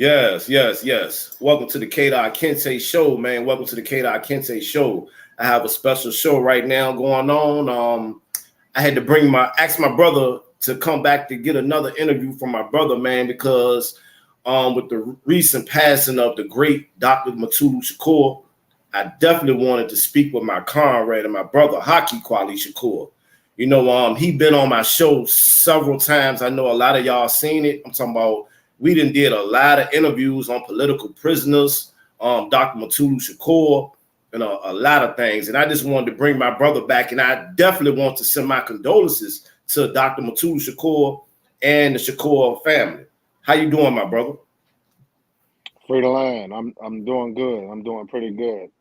Yes, yes, yes. Welcome to the Kente Show, man. Welcome to the Kente Show. I have a special show right now going on. I had to ask my brother to come back to get another interview from my brother, man, because with the recent passing of the great Dr. Mutulu Shakur, I definitely wanted to speak with my comrade and my brother, Haki Kweli Shakur. He been on my show several times. I know a lot of y'all seen it. I'm talking about we did a lot of interviews on political prisoners, Dr. Mutulu Shakur, and a lot of things. And I just wanted to bring my brother back, and I definitely want to send my condolences to Dr. Mutulu Shakur and the Shakur family. How you doing, my brother? Free the land. I'm doing good. I'm doing pretty good.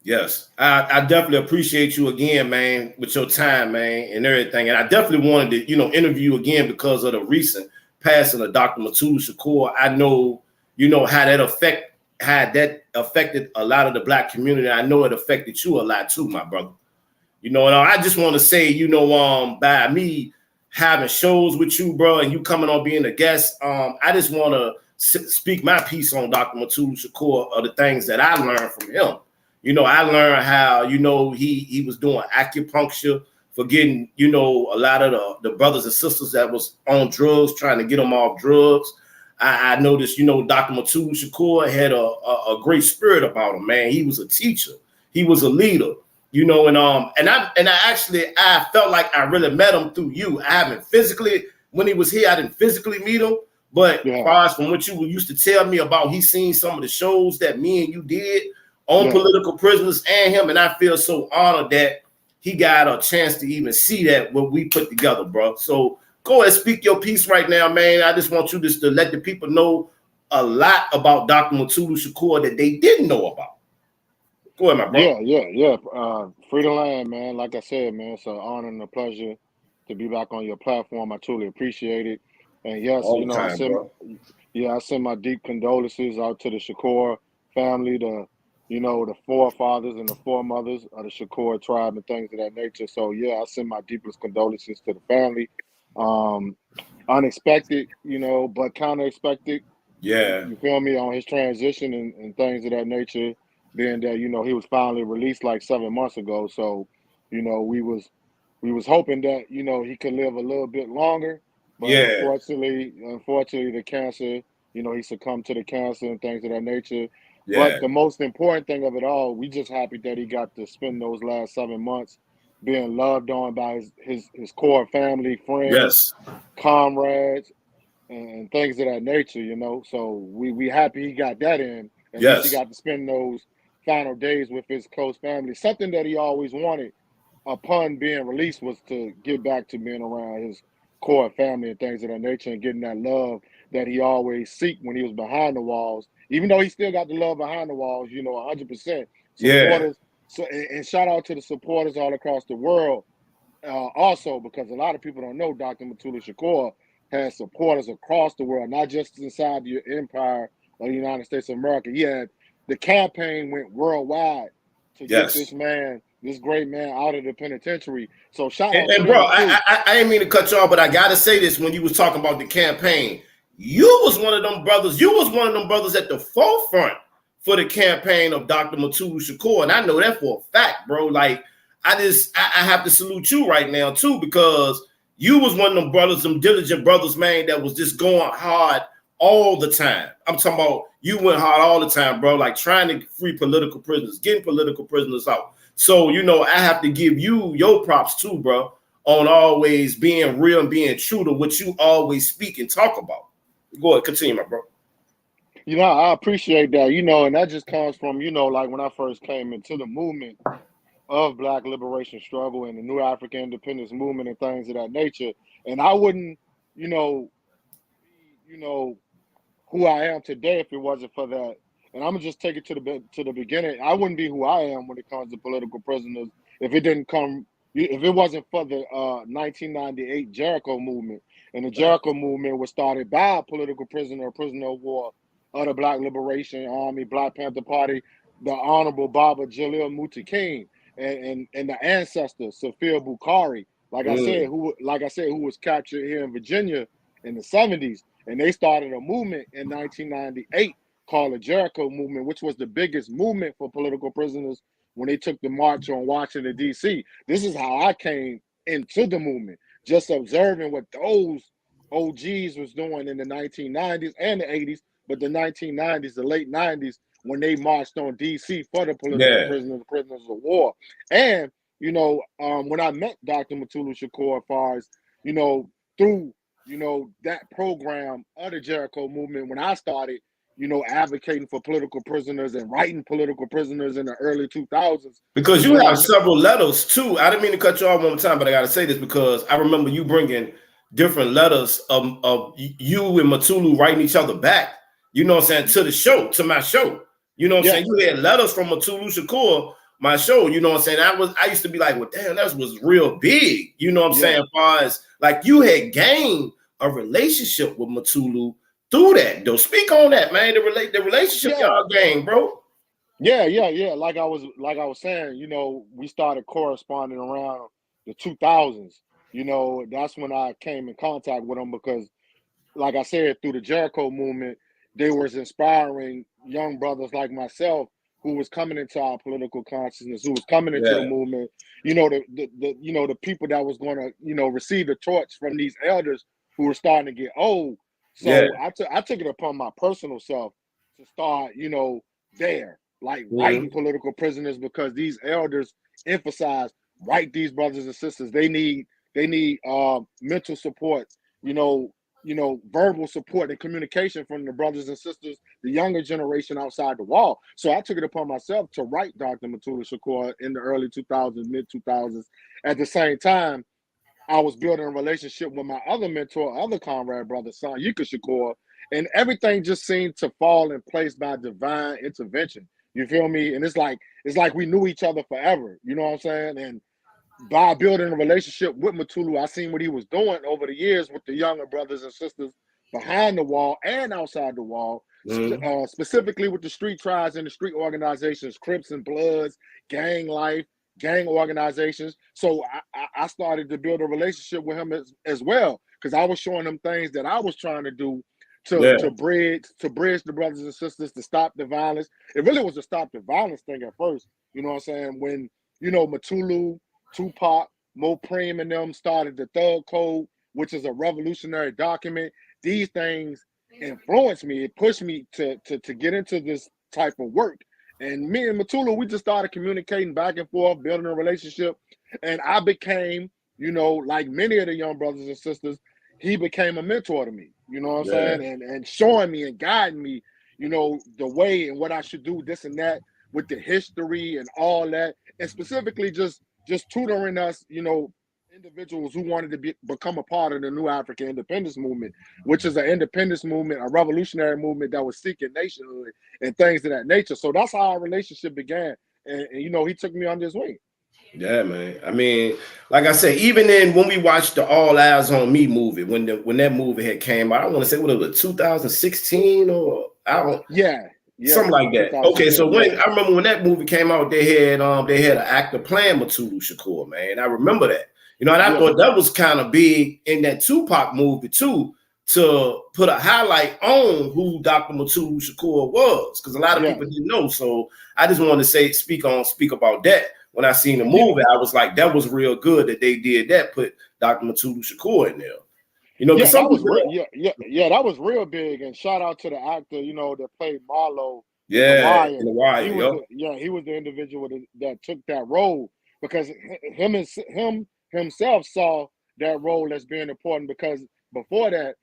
Yes, I definitely appreciate you again, man, with your time, man, and everything. And I definitely wanted to, interview you again because of the recent passing of Dr. Mutulu Shakur. I know, how that affected a lot of the Black community. I know it affected you a lot too, my brother. And I just want to say, by me having shows with you, bro, and you coming on being a guest, I just want to speak my piece on Dr. Mutulu Shakur of the things that I learned from him. I learned how, he was doing acupuncture for getting, a lot of the brothers and sisters that was on drugs, trying to get them off drugs. I noticed, Dr. Mutulu Shakur had a great spirit about him, man. He was a teacher. He was a leader, and I felt like I really met him through you. I haven't physically, when he was here, I didn't physically meet him. But as far as from what you used to tell me about, he seen some of the shows that me and you did on political prisoners and him, and I feel so honored that he got a chance to even see that what we put together, bro. So go ahead, speak your piece right now, man. I just want you just to let the people know a lot about Dr. Mutulu Shakur that they didn't know about. Go ahead, my bro. Yeah. Free the land, man. Like I said, man, it's an honor and a pleasure to be back on your platform. I truly appreciate it. And yes, All the time, bro. I send my deep condolences out to the Shakur family, the forefathers and the foremothers of the Shakur tribe and things of that nature. So yeah, I send my deepest condolences to the family. Unexpected, but kind of expected. Yeah. You feel me, on his transition and things of that nature, being that, he was finally released like 7 months ago. So, we was hoping that, he could live a little bit longer. But Yeah. unfortunately, the cancer, he succumbed to the cancer and things of that nature. But Yeah. the most important thing of it all, we just happy that he got to spend those last 7 months being loved on by his core family, friends, Yes. comrades, and things of that nature, So we happy he got that in. At least he Yes. got to spend those final days with his close family. Something that he always wanted upon being released was to get back to being around his core family and things of that nature and getting that love that he always seeked when he was behind the walls. Even though he still got the love behind the walls, 100% Yeah. supporters. So and shout out to the supporters all across the world. Also, because a lot of people don't know, Dr. Mutulu Shakur has supporters across the world, not just inside the empire of the United States of America. The campaign went worldwide to get Yes. this great man, out of the penitentiary. So shout out to And bro, him too. I didn't mean to cut you off, but I gotta say this when you was talking about the campaign. You was one of them brothers. You was one of them brothers at the forefront for the campaign of Dr. Mutulu Shakur, and I know that for a fact, bro. Like I have to salute you right now too, because you was one of them brothers, them diligent brothers, man, that was just going hard all the time. I'm talking about you went hard all the time, bro, like trying to free political prisoners, getting political prisoners out. So, I have to give you your props too, bro, on always being real and being true to what you always speak and talk about. Go ahead, continue, my bro. I appreciate that, and that just comes from, like when I first came into the movement of Black liberation struggle and the new African independence movement and things of that nature. And I wouldn't, be, who I am today if it wasn't for that. And I'm gonna just take it to the beginning. I wouldn't be who I am when it comes to political prisoners if it wasn't for the 1998 Jericho movement. And the Jericho movement was started by a political prisoner of war of the Black Liberation Army, Black Panther Party, the Honorable Baba Jalil Muta King, and the ancestor Safir Bukhari, who was captured here in Virginia in the 70s. and they started a movement in 1998 called the Jericho movement, which was the biggest movement for political prisoners when they took the march on Washington, D.C. This is how I came into the movement, just observing what those OGs was doing in the 1990s and the 80s, but the 1990s, the late 90s, when they marched on D.C. for the political Yeah. prisoners of war. And, when I met Dr. Mutulu Shakur, as far as, through, that program of the Jericho movement, when I started, advocating for political prisoners and writing political prisoners in the early 2000s. Because Is you when I have met, several letters too. I didn't mean to cut you off one more time, but I got to say this because I remember you bringing different letters of you and Mutulu writing each other back. You know what I'm saying, to the show, to my show. You know what I'm saying. yes, You had letters from Mutulu Shakur, my show. You know what I'm saying. I used to be like, well, damn, that was real big. You know what I'm saying. yeah, As far as like you had gained a relationship with Mutulu through that, though. Speak on that, man. The relationship yeah. y'all gained, bro. Yeah. Like I was saying, we started corresponding around the 2000s. That's when I came in contact with them because, like I said, through the Jericho movement, they was inspiring young brothers like myself who was coming into our political consciousness, who was coming into the Yeah, movement. The people that was going to receive the torch from these elders who were starting to get old. yeah. So I took it upon my personal self to start there, like writing Mhm. political prisoners, because these elders emphasize write these brothers and sisters. They need mental support, you know, verbal support and communication from the brothers and sisters, the younger generation outside the wall. So I took it upon myself to write Dr. Mutulu Shakur in the early 2000s, mid 2000s. At the same time, I was building a relationship with my other mentor, other comrade brother, son Yuka Shakur, and everything just seemed to fall in place by divine intervention. You feel me? And it's like we knew each other forever. You know what I'm saying? And by building a relationship with Mutulu, I seen what he was doing over the years with the younger brothers and sisters behind the wall and outside the wall, Mhm. specifically with the street tribes and the street organizations, Crips and Bloods, gang life, gang organizations. So I started to build a relationship with him as well, because I was showing him things that I was trying to do to Yeah, to bridge the brothers and sisters, to stop the violence. It really was a stop the violence thing at first. You know what I'm saying? When Mutulu, Tupac, Mo Preem and them started the Thug Code, which is a revolutionary document. These things influenced me. It pushed me to get into this type of work. And me and Mutulu, we just started communicating back and forth, building a relationship. And I became, like many of the young brothers and sisters, he became a mentor to me. You know what I'm yeah. saying? And showing me and guiding me, the way and what I should do, this and that, with the history and all that. And specifically just tutoring us, individuals who wanted to become a part of the new African independence movement, which is an independence movement, a revolutionary movement that was seeking nationhood and things of that nature. So that's how our relationship began. And he took me under his wing. Yeah, man. I mean, like I said, even in when we watched the All Eyes on Me movie, when that movie had came out, I want to say what it was, 2016 or I don't Yeah, something like that. Okay, so 2016. when Yeah, I remember when that movie came out, they had an actor playing Mutulu Shakur, man. I remember that. And I yeah, thought that was kind of big in that Tupac movie too, to put a highlight on who Dr. Mutulu Shakur was, because a lot of yeah, people didn't know. So I just wanted to speak about that. When I seen the yeah. movie, I was like, that was real good that they did that, put Dr. Mutulu Shakur in there. Because Yeah, some that was people real. don't. Yeah, that was real big. And shout out to the actor, that played Marlo in The Yeah, in Wire. the wire, He was yo. the individual that took that role, because him himself saw that role as being important, because before that,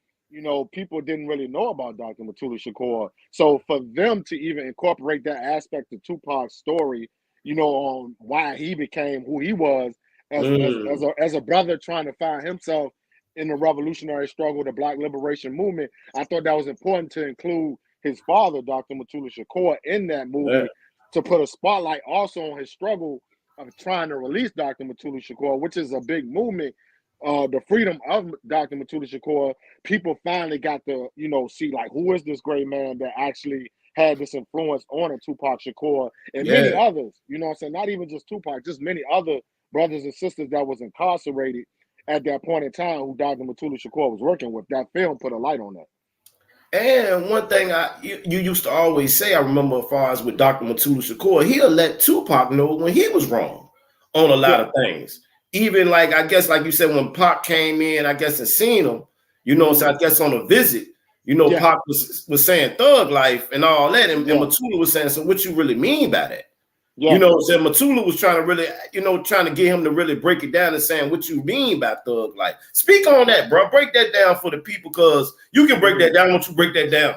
people didn't really know about Dr. Mutulu Shakur. So for them to even incorporate that aspect of Tupac's story, on why he became who he was as a brother trying to find himself in the revolutionary struggle, the Black liberation movement, I thought that was important to include his father, Dr. Mutulu Shakur, in that Yeah, movie, to put a spotlight also on his struggle of trying to release Dr. Mutulu Shakur, which is a big movement. The freedom of Dr. Mutulu Shakur, people finally got to, see, like, who is this great man that actually had this influence on a Tupac Shakur and many yeah. others, what I'm saying? Not even just Tupac, just many other brothers and sisters that was incarcerated at that point in time who Dr. Mutulu Shakur was working with. That film put a light on that. And one thing you used to always say, I remember as far as with Dr. Mutulu Shakur, he'll let Tupac know when he was wrong on a lot of things. Even like, I guess, like you said, when Pac came in, I guess, and seen him, you know, so I guess on a visit, you know, Pac was saying thug life and all that. And Mutulu was saying, so what you really mean by that? You know, so Mutulu was trying to really, you know, trying to get him to really break it down and saying what you mean by thug life. Speak on that, bro. Break that down for the people, because you can break that down once you break that down.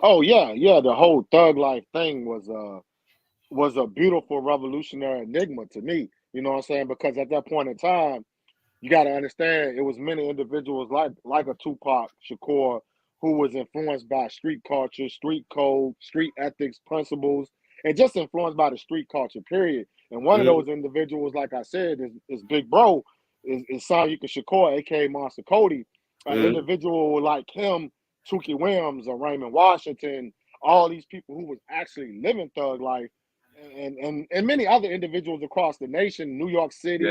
Oh yeah, yeah. The whole thug life thing was a beautiful revolutionary enigma to me. You know what I'm saying? Because at that point in time, you got to understand it was many individuals like a Tupac Shakur who was influenced by street culture, street code, street ethics, principles, and just influenced by the street culture, period. And one of those individuals, like I said, is Big Bro, is Haki Shakur, aka Monster Cody. An individual like him, Tukey Williams or Raymond Washington, all these people who was actually living thug life, and many other individuals across the nation, New York City,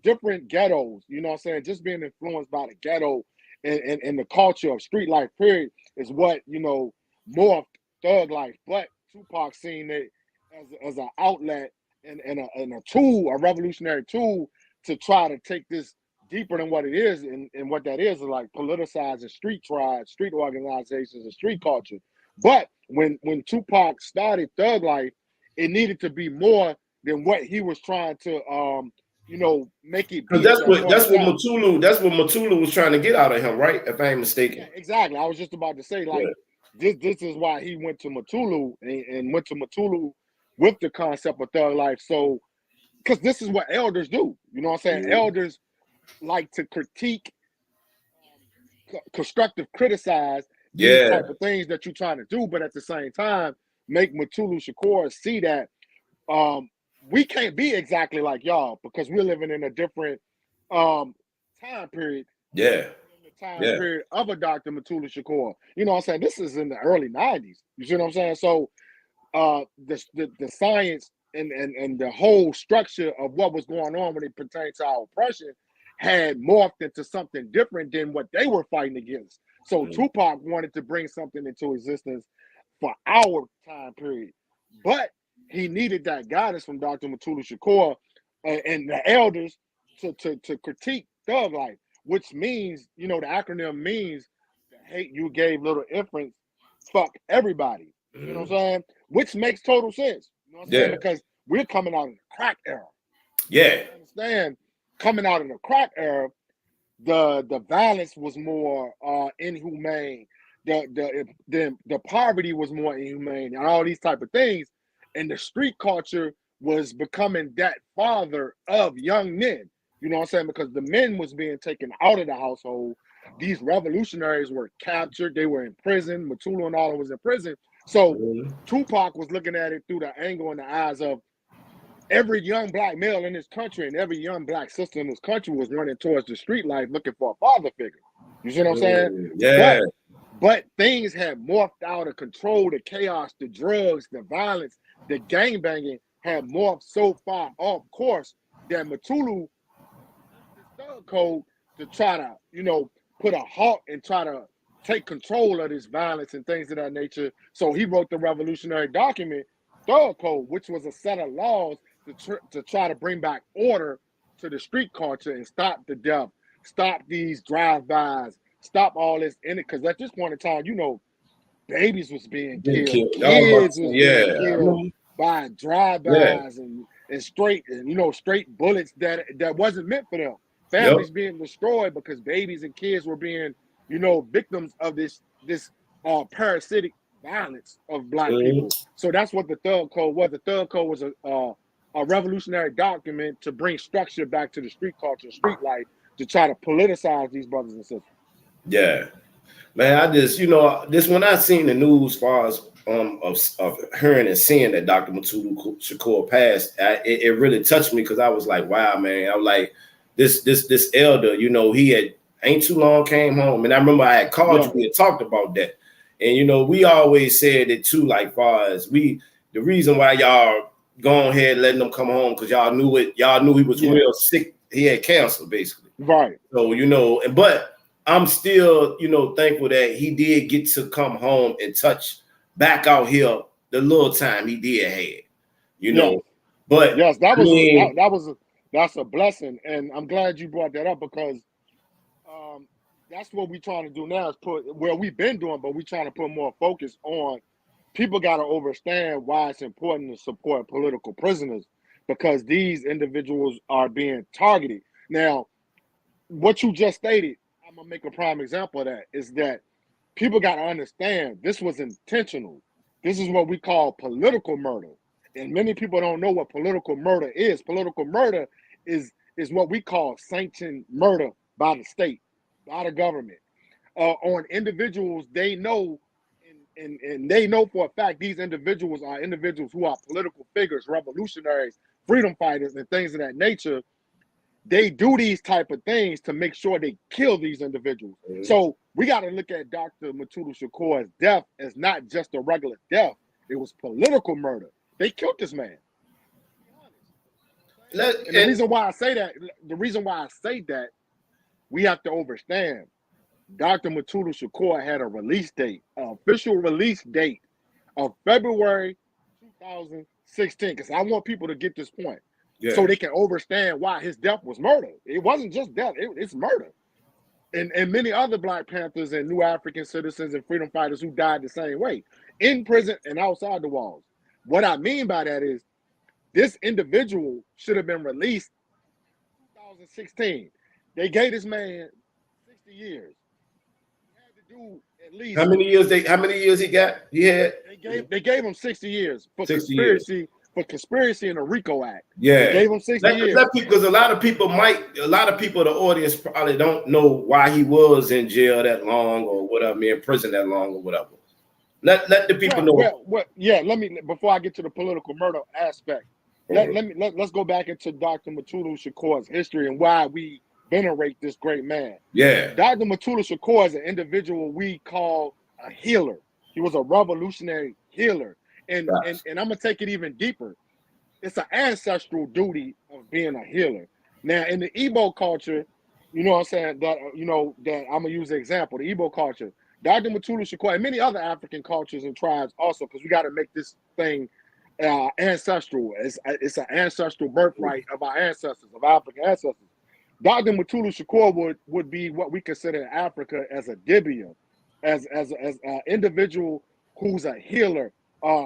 different ghettos, you know what I'm saying? Just being influenced by the ghetto and the culture of street life, period, is what, you know, morphed thug life. But Tupac seen it as an outlet and a tool, a revolutionary tool to try to take this deeper than what it is. And what that is like politicizing street tribes, street organizations, and street culture. But when Tupac started thug life, it needed to be more than what he was trying to you know, make it be. That's what Mutulu was trying to get out of him, right? If I ain't mistaken. Yeah, exactly. I was just about to say, like, this is why he went to Mutulu and went to Mutulu with the concept of thug life. So, because this is what elders do. You know what I'm saying? Elders like to critique, constructive criticize these type of things that you're trying to do, but at the same time, make Mutulu Shakur see that we can't be exactly like y'all because we're living in a different time period. Yeah. The time period of a Dr. Mutulu Shakur. You know what I'm saying? This is in the early 90s. You see what I'm saying? So the science and the whole structure of what was going on when it pertains to our oppression had morphed into something different than what they were fighting against. So Tupac wanted to bring something into existence for our time period, but he needed that guidance from Dr. Mutulu Shakur and the elders to critique thug life, which means, you know, the acronym means the hate you gave little infants, fuck everybody. You know what I'm saying? Which makes total sense. You know what I'm saying? Because we're coming out of the crack era. Yeah. You understand? Coming out of the crack era, the violence was more inhumane. The poverty was more inhumane, and all these type of things. And the street culture was becoming that father of young men. You know what I'm saying? Because the men was being taken out of the household. These revolutionaries were captured. They were in prison. Mutulu and all was in prison. So Tupac was looking at it through the angle and the eyes of every young black male in this country and every young black sister in this country was running towards the street life looking for a father figure. You see what I'm saying? Yeah. But things had morphed out of control. The chaos, the drugs, the violence, the gangbanging had morphed so far off course that Mutulu this thug code to try to, you know, put a halt and try to take control of this violence and things of that nature. So he wrote the revolutionary document, Thug Code, which was a set of laws to try to bring back order to the street culture and stop the death, stop these drive-bys, stop all this in it. Because at this point in time, you know, babies was being killed, kids was being killed by drive-bys and straight, you know, straight bullets that wasn't meant for them. Families being destroyed because babies and kids were being, you know, victims of this parasitic violence of black people. So that's what the Thug Code was. The Thug Code was a revolutionary document to bring structure back to the street culture, street life, to try to politicize these brothers and sisters. Yeah, man. I just, you know, this when I seen the news, as far as of hearing and seeing that Dr. Mutulu Shakur passed, it really touched me because I was like, wow, man. I was like, this elder, you know, he had ain't too long came home, and I remember I had called you, we had talked about that, and you know, we always said it too, like far as the reason why y'all go ahead letting him come home because y'all knew he was real sick. He had cancer, basically. Right. So, you know, but I'm still, thankful that he did get to come home and touch back out here the little time he did have, Yes. But Yes, I mean, that's a blessing, and I'm glad you brought that up because um, that's what we're trying to do now is we've been doing, but we're trying to put more focus on people got to understand why it's important to support political prisoners because these individuals are being targeted. Now, what you just stated, I'm gonna make a prime example of that is that people got to understand this was intentional. This is what we call political murder. And many people don't know what political murder is. Political murder is what we call sanctioned murder by the state, by the government, on individuals they know, and they know for a fact these individuals are individuals who are political figures, revolutionaries, freedom fighters, and things of that nature. They do these type of things to make sure they kill these individuals. Mm-hmm. So we got to look at Dr. Mutulu Shakur's death as not just a regular death. It was political murder. They killed this man. And the reason why I say that, we have to understand Dr. Mutulu Shakur had a release date, an official release date of February 2016. Because I want people to get this point. Yeah. So they can understand why his death was murder. It wasn't just death, it's murder. And many other Black Panthers and New African citizens and freedom fighters who died the same way, in prison and outside the walls. What I mean by that is this individual should have been released in 2016. They gave this man 60 years. He had to do at least how many years he got? Yeah. They gave him 60 years for conspiracy. For conspiracy in the RICO Act. Yeah. They gave him 60 years. Because a lot of people, the audience probably don't know why he was in jail that long or whatever, in prison that long or whatever. Let the people know. Let me, before I get to the political murder aspect, let's go back into Dr. Mutulu Shakur's history and why we venerate this great man. Yeah. Dr. Mutulu Shakur is an individual we call a healer. He was a revolutionary healer. And I'm gonna take it even deeper. It's an ancestral duty of being a healer. Now, in the Igbo culture, you know what I'm saying, that I'm gonna use the example, the Igbo culture, Dr. Mutulu Shakur, and many other African cultures and tribes also, because we got to make this thing ancestral. It's an ancestral birthright of our ancestors, of African ancestors. Dr. Mutulu Shakur would be what we consider in Africa as a dibia, as an individual who's a healer.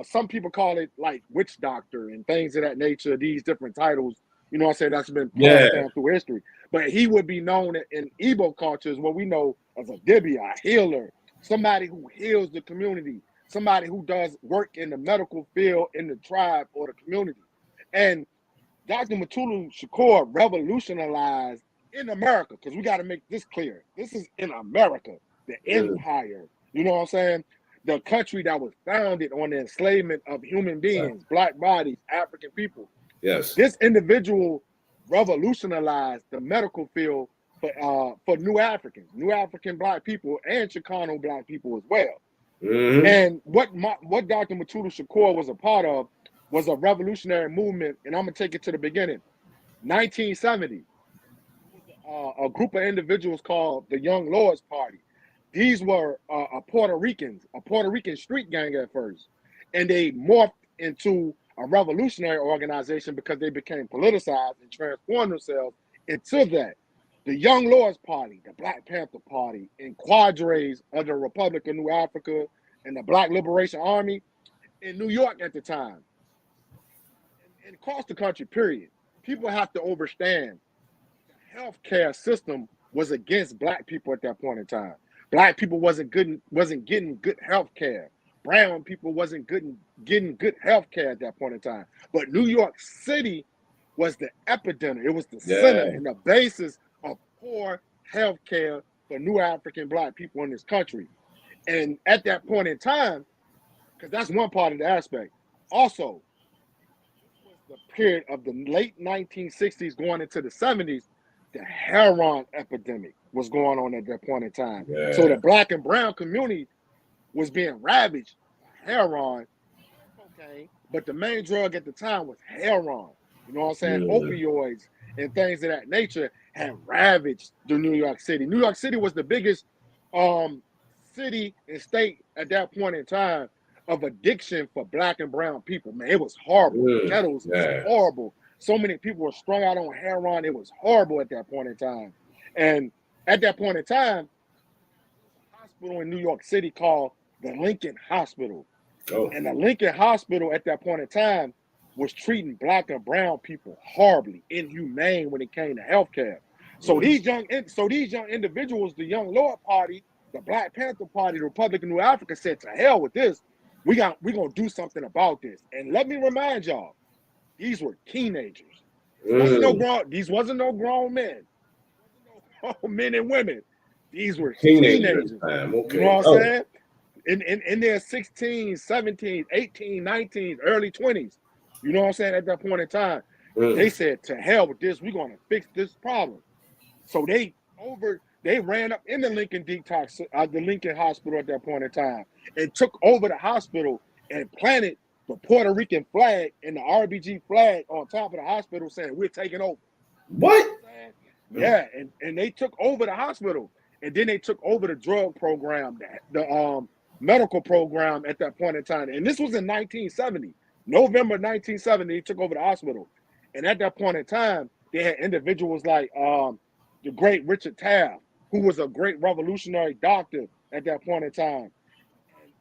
Some people call it like witch doctor and things of that nature, these different titles, you know what I'm saying, that's been passed down through history. But he would be known in Igbo cultures, what we know as a dibia, a healer, somebody who heals the community, somebody who does work in the medical field in the tribe or the community. And Dr. Mutulu Shakur revolutionized in America, because we got to make this clear. This is in America, the empire, you know what I'm saying? The country that was founded on the enslavement of human beings, Black bodies, African people. Yes. This individual revolutionized the medical field for New African Black people and Chicano Black people as well. Mm-hmm. And what Dr. Mutulu Shakur was a part of was a revolutionary movement, and I'm going to take it to the beginning. 1970, a group of individuals called the Young Lords Party. These were Puerto Ricans, a Puerto Rican street gang at first, and they morphed into a revolutionary organization because they became politicized and transformed themselves into that. The Young Lords Party, the Black Panther Party, and Quadres of the Republic of New Africa and the Black Liberation Army in New York at the time. And across the country, period. People have to understand the healthcare system was against Black people at that point in time. Black people wasn't getting good health care. Brown people wasn't getting good health care at that point in time. But New York City was the epidemic. It was the center and the basis of poor health care for New African Black people in this country. And at that point in time, because that's one part of the aspect. Also, this was the period of the late 1960s going into the 70s. The heroin epidemic was going on at that point in time. Yeah. So the Black and brown community was being ravaged by heroin and cocaine, but the main drug at the time was heroin. You know what I'm saying? Yeah. Opioids and things of that nature. had ravaged the New York City. New York City was the biggest city and state at that point in time of addiction for black and brown people. Man, it was horrible. Ghettos was horrible. So many people were strung out on heroin. It was horrible at that point in time. And at that point in time, a hospital in New York City called the Lincoln Hospital. Oh. And the Lincoln Hospital at that point in time was treating black and brown people horribly, inhumane when it came to healthcare. So these young individuals, the Young Lord Party, the Black Panther Party, the Republic of New Africa said, to hell with this. We're gonna do something about this. And let me remind y'all, these were teenagers. These wasn't no grown men. No men and women. These were teenagers. Okay. You know what I'm saying? In their 16, 17, 18, 19, early 20s. You know what I'm saying? At that point in time, they said, to hell with this. We're gonna fix this problem. So they ran up in the Lincoln detox, the Lincoln Hospital at that point in time, and took over the hospital and planted the Puerto Rican flag and the RBG flag on top of the hospital, saying, we're taking over. What? Yeah, and they took over the hospital, and then they took over the drug program, the medical program at that point in time. And this was in 1970, November 1970. They took over the hospital, and at that point in time, they had individuals like the great Richard Taft, who was a great revolutionary doctor at that point in time.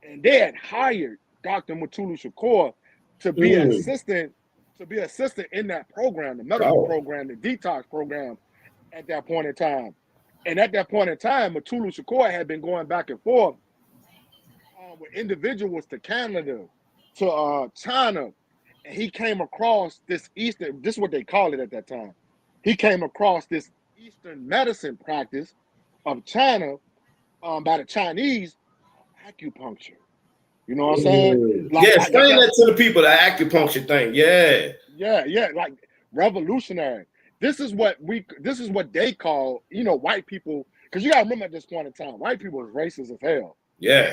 And they had hired Dr. Mutulu Shakur to be an assistant in that program, the medical program, the detox program at that point in time. And at that point in time, Mutulu Shakur had been going back and forth with individuals to Canada, to China, and he came across this this is what they called it at that time. He came across this Eastern medicine practice of China by the Chinese, acupuncture. You know what I'm saying? Explain that to the people, the acupuncture thing. Yeah, like revolutionary. This is what they call, white people, because you gotta remember at this point in time, white people was racist as hell. Yeah.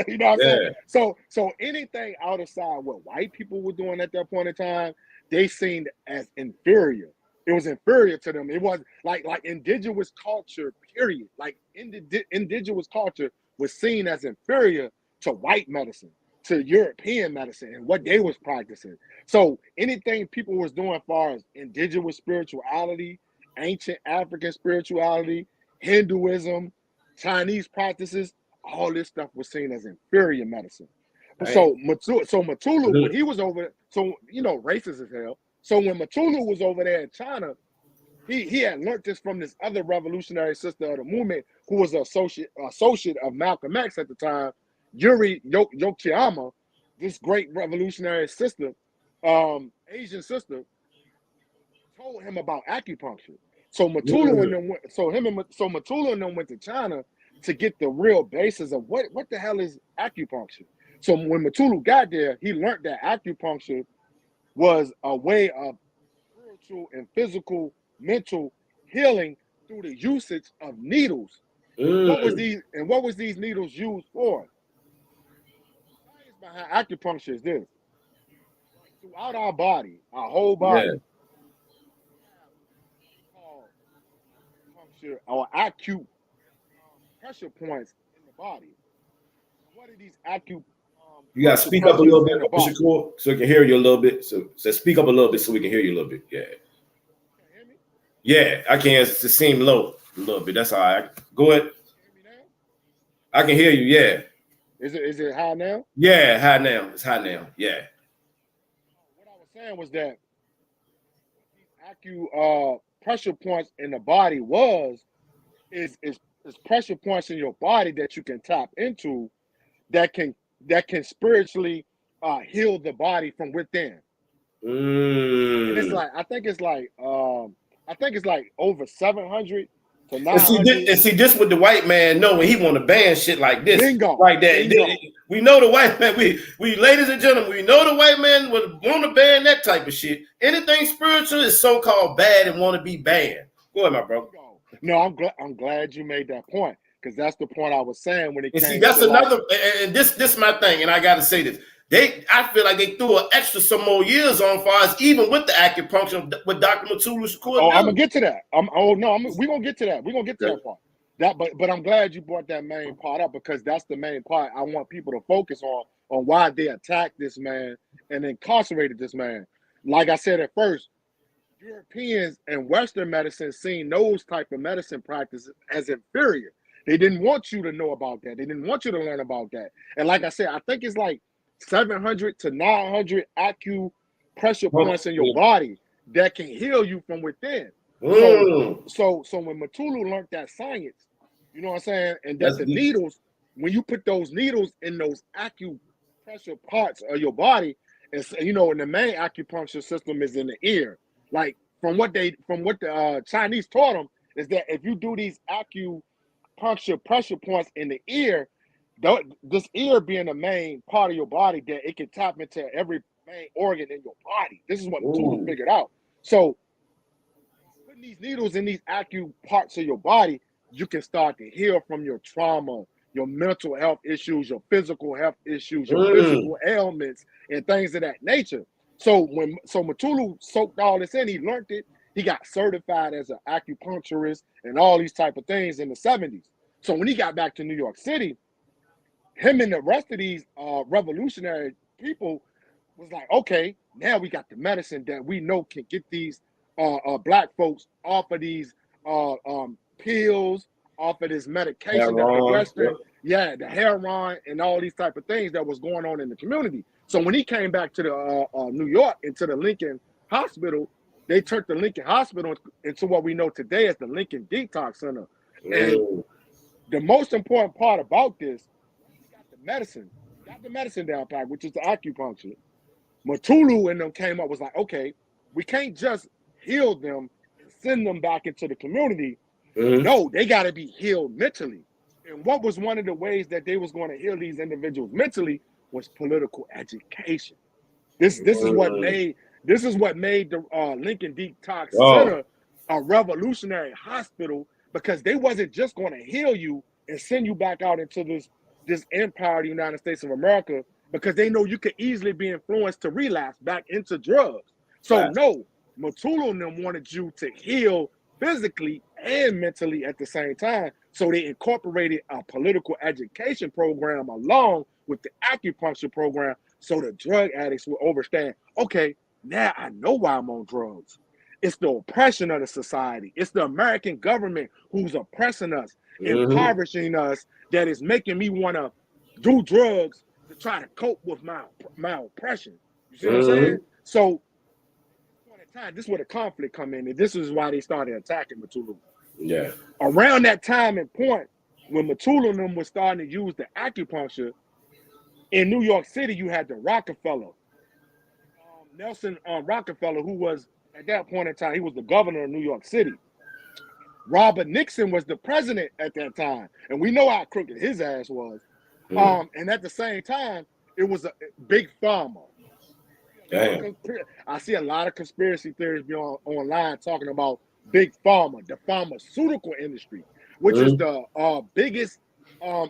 You know what I'm saying? So anything outside what white people were doing at that point in time, they seen as inferior. It was inferior to them. It was like indigenous culture, period. Like indigenous culture was seen as inferior to white medicine, to European medicine, and what they was practicing. So anything people was doing as far as indigenous spirituality, ancient African spirituality, Hinduism, Chinese practices, all this stuff was seen as inferior medicine. Right. So Mutulu, when he was over, racist as hell. So when Mutulu was over there in China, he had learned this from this other revolutionary sister of the movement, who was an associate of Malcolm X at the time, Yuri Yokoyama, this great revolutionary sister, Asian sister, told him about acupuncture. So Mutulu and them went to China to get the real basis of what the hell is acupuncture. So when Mutulu got there, he learned that acupuncture was a way of spiritual and physical, mental healing through the usage of needles. What was these needles used for? The science behind acupuncture is this: throughout our body, our whole body, called acupuncture or acute pressure points in the body. What are these acute? You gotta speak up a little bit, Shakur, so we can hear you a little bit. So speak up a little bit so we can hear you a little bit. Yeah. Can you hear me? Yeah, I can. It seem low a little bit. That's all right. Go ahead. Can you hear me now? I can hear you. Yeah. Is it high now? Yeah, high now. It's high now. Yeah. What I was saying was that these pressure points in the body is pressure points in your body that you can tap into that can spiritually heal the body from within. And it's like I think it's like over 700 to 900. And see this what the white man know when he want to ban shit like this. Bingo. Like that. Bingo. We know the white man. We ladies and gentlemen, we know the white man would want to ban that type of shit. Anything spiritual is so-called bad and want to be banned. Go ahead, my bro. No, I'm glad you made that point, because that's the point I was saying when it came. See, that's another, and this my thing, and I got to say this. I feel like they threw an extra some more years on far as even with the acupuncture with Dr. Mutulu Shakur. Oh, I'm gonna get to that. We're gonna get to that. We're gonna get to that part. But I'm glad you brought that main part up, because that's the main part I want people to focus on why they attacked this man and incarcerated this man. Like I said at first, Europeans and Western medicine seen those type of medicine practices as inferior. They didn't want you to know about that. They didn't want you to learn about that. And like I said, I think it's like 700 to 900 acupressure points in your body that can heal you from within. So when Mutulu learned that science, you know what I'm saying, and that the needles, when you put those needles in those acupressure parts of your body, and and the main acupuncture system is in the ear. Like from what the Chinese taught them is that if you do these acupuncture pressure points in the ear, this ear being the main part of your body, that it can tap into every main organ in your body. This is what Mutulu figured out. So putting these needles in these acu parts of your body, you can start to heal from your trauma, your mental health issues, your physical health issues, your physical ailments, and things of that nature. So Mutulu soaked all this in, he learned it. He got certified as an acupuncturist and all these type of things in the 70s. So when he got back to New York City, him and the rest of these revolutionary people was like, okay, now we got the medicine that we know can get these black folks off of these pills, off of this medication, the heroin, and all these type of things that was going on in the community. So when he came back to the New York, into the Lincoln Hospital, they turned the Lincoln Hospital into what we know today as the Lincoln Detox Center. And the most important part about this, he got the medicine down pat, which is the acupuncture. Mutulu and them came up, was like, okay, we can't just heal them and send them back into the community. No, they got to be healed mentally. And what was one of the ways that they was going to heal these individuals mentally was political education. This is what made the Lincoln Detox Center a revolutionary hospital, because they wasn't just going to heal you and send you back out into this empire of the United States of America, because they know you could easily be influenced to relapse back into drugs. So no, Mutulu and them wanted you to heal physically and mentally at the same time. So they incorporated a political education program along with the acupuncture program, so the drug addicts will understand, okay, now I know why I'm on drugs. It's the oppression of the society. It's the American government who's oppressing us, impoverishing us, that is making me want to do drugs to try to cope with my oppression. You see what I'm saying? So this is where the conflict come in, and this is why they started attacking Mutulu. Yeah. Around that time and point, when Mutulu and them was starting to use the acupuncture, in New York City, you had the Rockefeller, Nelson Rockefeller, who was, at that point in time, he was the governor of New York City. Robert Nixon was the president at that time, and we know how crooked his ass was. And at the same time, it was a big pharma. I see a lot of conspiracy theories online talking about big pharma, the pharmaceutical industry, which is the biggest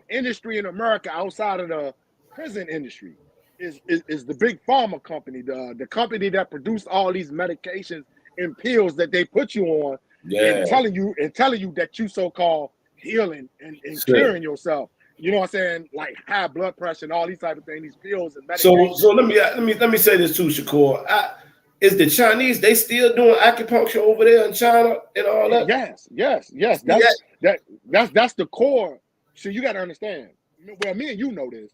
industry in America outside of the prison industry. Is the big pharma company, the company that produced all these medications and pills that they put you on, and telling you that you so-called healing and curing yourself. You know what I'm saying? Like high blood pressure and all these type of things, these pills and medications. So let me say this too, Shakur. Is the Chinese, they still doing acupuncture over there in China and all that? Yes. That's the core. So you got to understand. Well, me and you know this.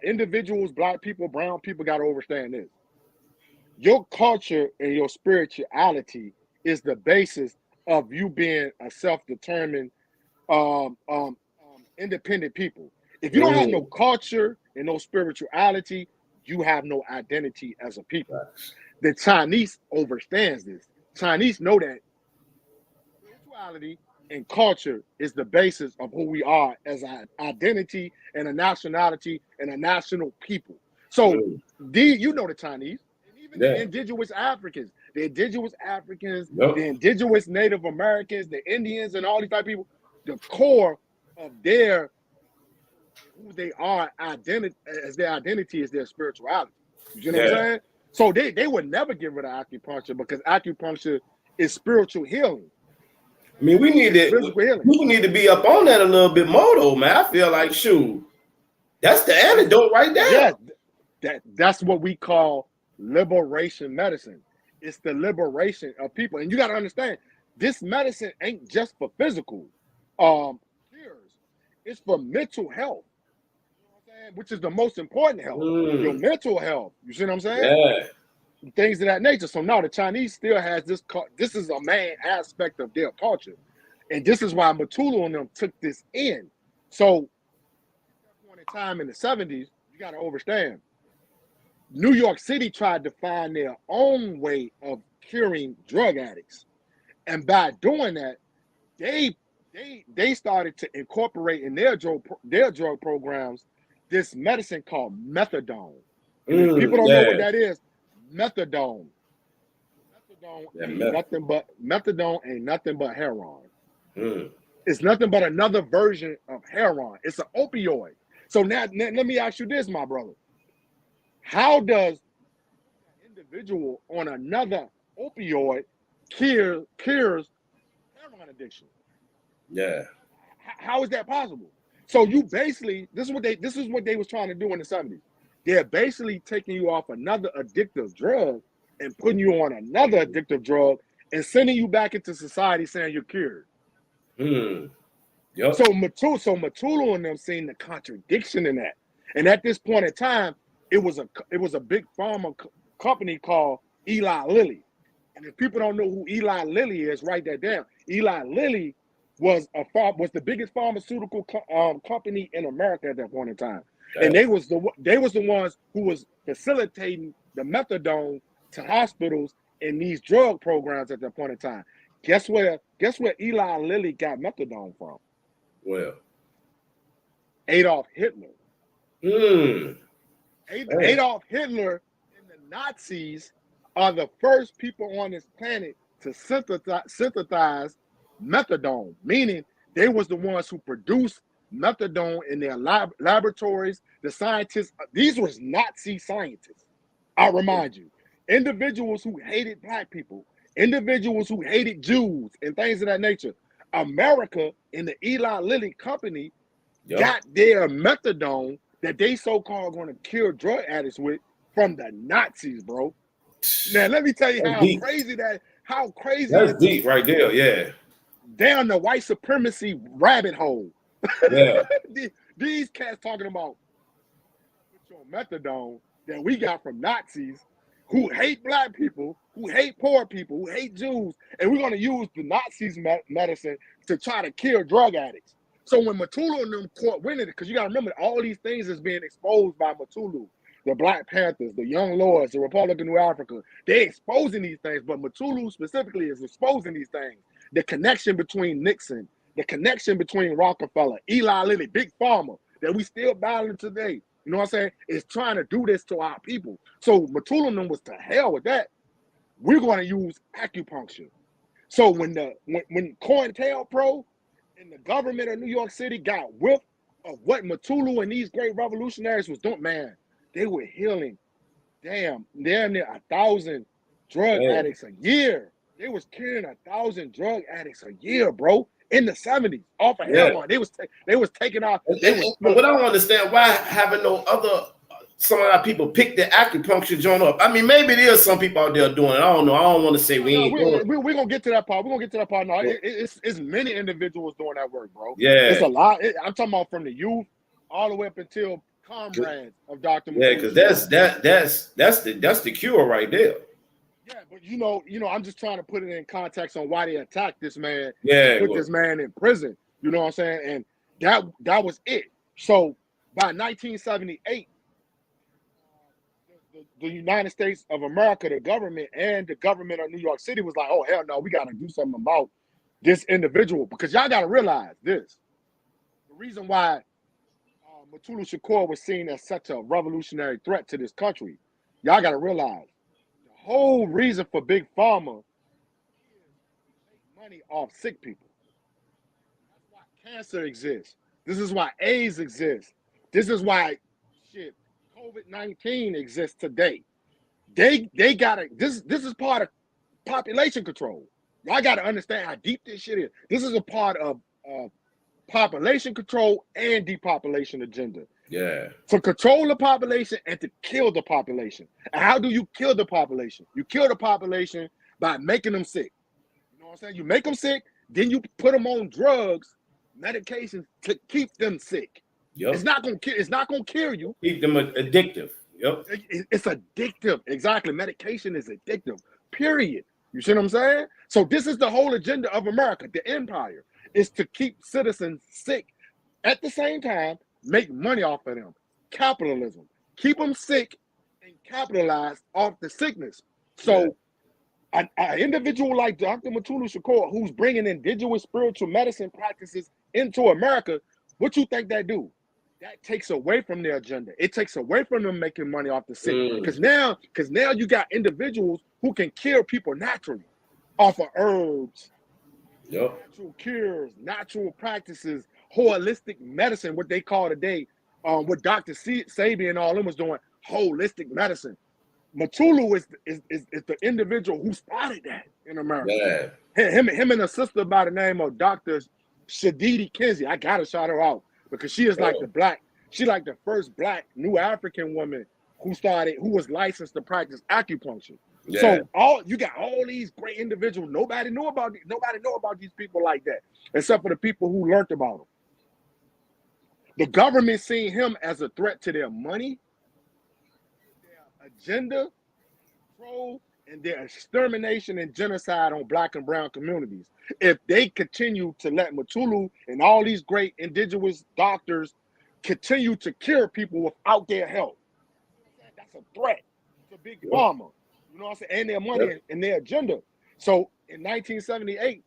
Individuals, black people, brown people, got to understand this. Your culture and your spirituality is the basis of you being a self-determined, independent people. If you don't have no culture and no spirituality, you have no identity as a people. The Chinese understands this. Chinese know that spirituality and culture is the basis of who we are as an identity and a nationality and a national people. So you know the Chinese, and even the indigenous Africans, the indigenous Native Americans, the Indians, and all these type of people, the core of their who they are identity as their identity is their spirituality. You see what I'm Yeah. saying? So they would never get rid of acupuncture because acupuncture is spiritual healing. I mean, It's physical healing. we need to be up on that a little bit more though, man. I feel like shoot, that's the antidote right there. Yeah, that's what we call liberation medicine. It's the liberation of people. And you got to understand, this medicine ain't just for physical cures. It's for mental health, which is the most important health. Your mental health. You see what I'm saying? Yeah. Things of that nature. So now the Chinese still has this. This is a main aspect of their culture, and this is why Mutulu and them took this in. So, at that point in time in the 70s, you got to understand. New York City tried to find their own way of curing drug addicts, and by doing that, they started to incorporate in their drug programs this medicine called methadone. And if people don't know what that is, methadone ain't nothing but heroin. It's nothing but another version of heroin. It's an opioid. So now let me ask you this, my brother. How does an individual on another opioid cures heroin addiction? Yeah. How is that possible? So you basically, this is what they was trying to do in the 70s. They're basically taking you off another addictive drug and putting you on another addictive drug and sending you back into society saying you're cured. Yep. So Mutulu and them seen the contradiction in that. And at this point in time, it was a big pharma company called Eli Lilly. And if people don't know who Eli Lilly is, write that down. Eli Lilly was the biggest pharmaceutical company in America at that point in time. Damn. And they was the ones who was facilitating the methadone to hospitals in these drug programs at that point in time. Guess where Eli Lilly got methadone from? Well, Adolf Hitler. Adolf Hitler and the Nazis are the first people on this planet to synthesize methadone, meaning they was the ones who produced methadone in their laboratories. The scientists, these were Nazi scientists. I remind you, individuals who hated black people, individuals who hated Jews and things of that nature. America and the Eli Lilly company got their methadone that they so-called going to cure drug addicts with from the Nazis, bro. Now let me tell you how crazy that's deep right there, yeah. Down the white supremacy rabbit hole. Yeah. These cats talking about methadone that we got from Nazis who hate black people, who hate poor people, who hate Jews, and we're going to use the Nazis' medicine to try to kill drug addicts. So when Mutulu and them caught winning it, because you got to remember, all these things is being exposed by Mutulu. The Black Panthers, the Young Lords, the Republic of New Africa, they're exposing these things, but Mutulu specifically is exposing these things. The connection between Nixon, the connection between Rockefeller, Eli Lilly, Big Pharma, that we still battling today. You know what I'm saying? Is trying to do this to our people. So Mutulu and them was to hell with that. We're going to use acupuncture. So when COINTELPRO and the government of New York City got whiff of what Mutulu and these great revolutionaries was doing, man, they were healing damn near 1,000 drug addicts a year. They was curing 1,000 drug addicts a year, bro. In the 70s, off of heroin. They was taking off. But I don't understand why having no other. Some of our people pick the acupuncture joint up. I mean, maybe there's some people out there doing it. I don't know. I don't want to say we ain't doing it. We're going to get to that part. We're going to get to that part. No, it's many individuals doing that work, bro. Yeah. It's a lot. I'm talking about from the youth all the way up until comrades of Dr. Mutulu. Yeah, because that's the cure right there. Yeah, but you know, I'm just trying to put it in context on why they attacked this man. Yeah, put this man in prison. You know what I'm saying? And that was it. So by 1978, the United States of America, the government and the government of New York City was like, oh hell no, we got to do something about this individual, because y'all got to realize this. The reason why Mutulu Shakur was seen as such a revolutionary threat to this country, y'all got to realize the whole reason for Big Pharma is to make money off sick people. That's why cancer exists. This is why AIDS exists. This is why shit COVID-19 exists today. They gotta this is part of population control. Y'all gotta understand how deep this shit is. This is a part of population control and depopulation agenda. Yeah. To control the population and to kill the population. And how do you kill the population? You kill the population by making them sick. You know what I'm saying? You make them sick, then you put them on drugs, medications to keep them sick. Yep. It's not gonna kill you. Keep them addictive. Yep. It's addictive. Exactly. Medication is addictive. Period. You see what I'm saying? So this is the whole agenda of America, the empire, is to keep citizens sick. At the same time, make money off of them. Capitalism. Keep them sick and capitalize off the sickness. So an individual like Dr. Mutulu Shakur, who's bringing indigenous spiritual medicine practices into America, what you think that do? That takes away from their agenda. It takes away from them making money off the sick. Because now you got individuals who can cure people naturally off of herbs, natural cures, natural practices, holistic medicine, what they call today, what Dr. Sabi and all them was doing, holistic medicine. Mutulu is the individual who started that in America. Yeah. Him and a sister by the name of Dr. Shadidi Kinsey. I gotta shout her out because she is like the first black new African woman who was licensed to practice acupuncture. Yeah. So you got all these great individuals. Nobody know about these people like that, except for the people who learned about them. The government seen him as a threat to their money, their agenda, control, and their extermination and genocide on black and brown communities. If they continue to let Mutulu and all these great indigenous doctors continue to cure people without their help, that's a threat to big pharma. You know what I'm saying? And their money and their agenda. So in 1978,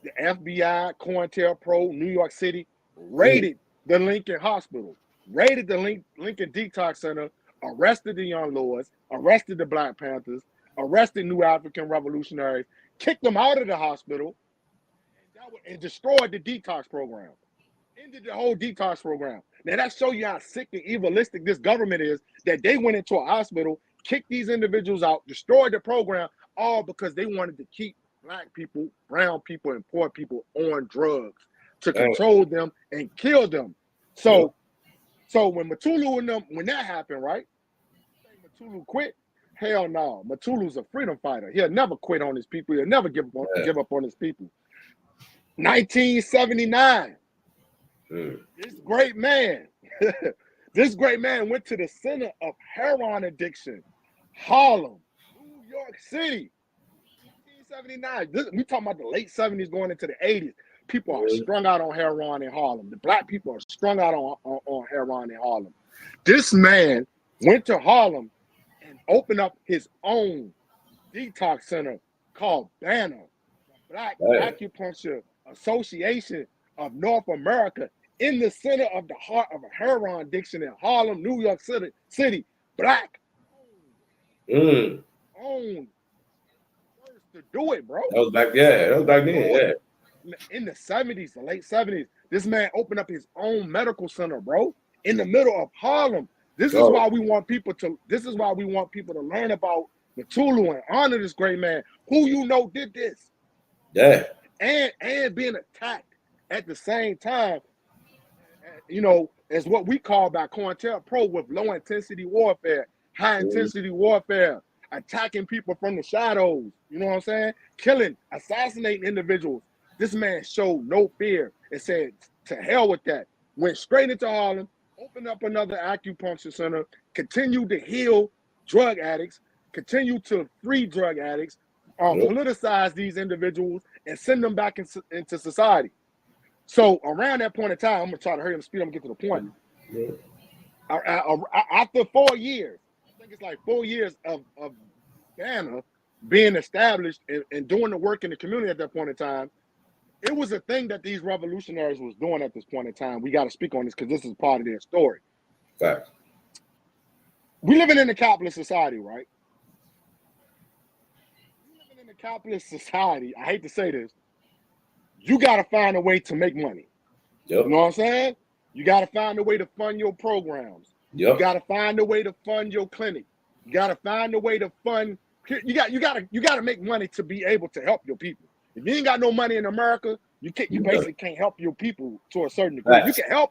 the FBI, COINTELPRO, New York City raided the Lincoln Hospital, raided the Lincoln Detox Center, arrested the Young Lords, arrested the Black Panthers, arrested New African Revolutionaries, kicked them out of the hospital, and destroyed the detox program. Ended the whole detox program. Now that shows you how sick and evilistic this government is, that they went into a hospital, kicked these individuals out, destroyed the program, all because they wanted to keep black people, brown people, and poor people on drugs to control them and kill them. So when Mutulu and them, when that happened, right? Mutulu quit? Hell no. Mutulu's a freedom fighter. He'll never quit on his people. He'll never give up on his people. 1979. This great man went to the center of heroin addiction, Harlem, New York City. 1979. We talking about the late 70s going into the 80s. People are strung out on heroin in Harlem. The black people are strung out on heroin in Harlem. This man went to Harlem and opened up his own detox center called Banner, the Black Acupuncture Association of North America, in the center of the heart of a heroin addiction in Harlem, New York City. Black owned first to do it, bro. That was back then, In the 70s, the late 70s, this man opened up his own medical center, bro, in the middle of Harlem. This is why we want people to learn about Mutulu and honor this great man who did this. Yeah. And being attacked at the same time, as what we call by COINTELPRO with low intensity warfare, high intensity warfare, attacking people from the shadows, you know what I'm saying? Killing, assassinating individuals. This man showed no fear and said, to hell with that. Went straight into Harlem, opened up another acupuncture center, continued to heal drug addicts, continued to free drug addicts, politicize these individuals, and send them back into society. So around that point in time, I'm going to try to hurry up and speed up and get to the point. After 4 years, I think it's like 4 years of Banner being established and doing the work in the community at that point in time, it was a thing that these revolutionaries was doing at this point in time. We got to speak on this because this is part of their story. Fact. We living in a capitalist society, right? We living in a capitalist society. I hate to say this. You got to find a way to make money. Yep. You know what I'm saying? You got to find a way to fund your programs. Yep. You got to find a way to fund your clinic. You got to find a way to fund. You got to make money to be able to help your people. If you ain't got no money in America, you basically can't help your people to a certain degree. You can help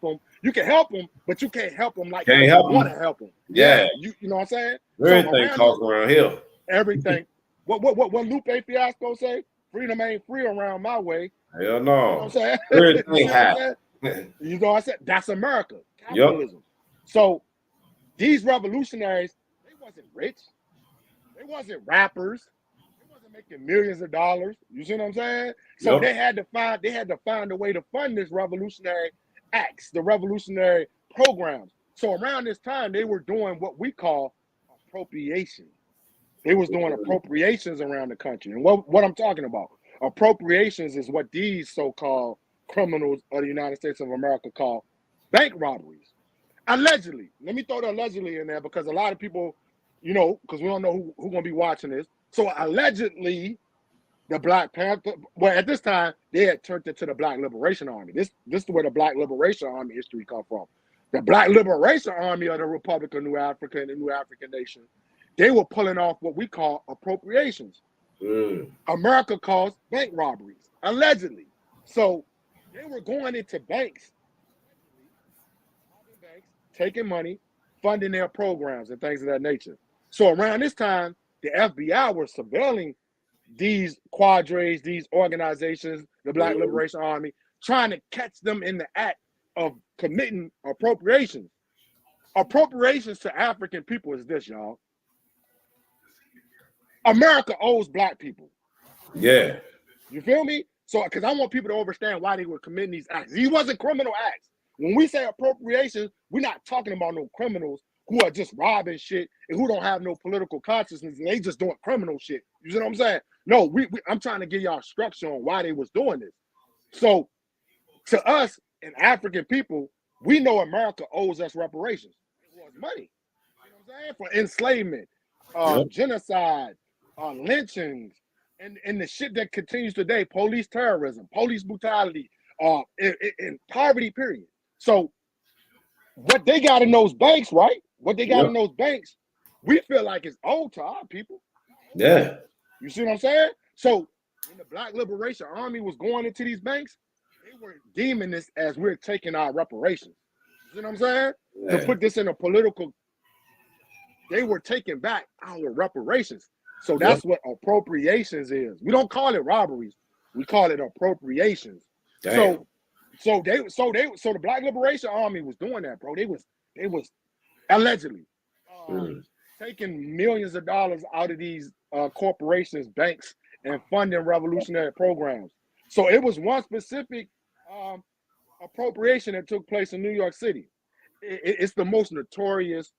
them, but you can't help them like you want to help them. Yeah. You know what I'm saying? Everything costs around here. Everything. What Lupe Fiasco say? Freedom ain't free around my way. Hell no. You know what I'm saying? Everything high. You know what I said? That's America. Capitalism. Yep. So these revolutionaries, they wasn't rich. They wasn't rappers. They wasn't making millions of dollars. You see what I'm saying? So they had to find a way to fund this revolutionary acts, the revolutionary programs. So around this time, they were doing what we call appropriation. They was doing appropriations around the country. And what I'm talking about, appropriations is what these so-called criminals of the United States of America call bank robberies. Allegedly. Let me throw the allegedly in there because a lot of people, you know, because we don't know who's going to be watching this. So allegedly, the Black Panther, well, at this time, they had turned it to the Black Liberation Army. This is where the Black Liberation Army history come from. The Black Liberation Army of the Republic of New Africa and the New African nation, they were pulling off what we call appropriations. America calls bank robberies, allegedly. So they were going into banks, taking money, funding their programs and things of that nature. So around this time, the FBI were surveilling these cadres, these organizations, the Black Liberation Army, trying to catch them in the act of committing appropriations. Appropriations to African people is this, y'all. America owes Black people. Yeah. You feel me? So, because I want people to understand why they were committing these acts. These wasn't criminal acts. When we say appropriations, we're not talking about no criminals who are just robbing shit and who don't have no political consciousness and they just doing criminal shit. You see what I'm saying? No, I'm trying to give y'all structure on why they was doing this. So, to us and African people, we know America owes us reparations. It was money. You know what I'm saying? For enslavement, genocide, lynchings, and the shit that continues today, police terrorism, police brutality, in poverty, period. So what they got in those banks, right? What they got in those banks, we feel like it's owed to our people. Yeah. You see what I'm saying? So when the Black Liberation Army was going into these banks, they were deeming this as we're taking our reparations. You see what I'm saying? Yeah. To put this in a political, they were taking back our reparations. So that's what appropriations is. We don't call it robberies. We call it appropriations. Damn. So the Black Liberation Army was doing that, bro. They was allegedly taking millions of dollars out of these corporations, banks, and funding revolutionary programs. So it was one specific appropriation that took place in New York City. It's the most notorious,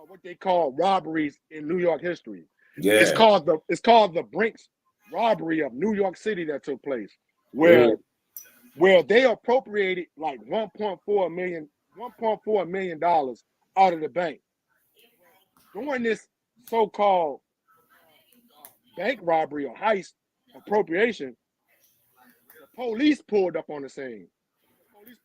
what they call robberies in New York history. Yeah. It's called the Brinks robbery of New York City that took place, where they appropriated like $1.4 million out of the bank. During this so-called bank robbery or heist appropriation, the police pulled up on the scene. A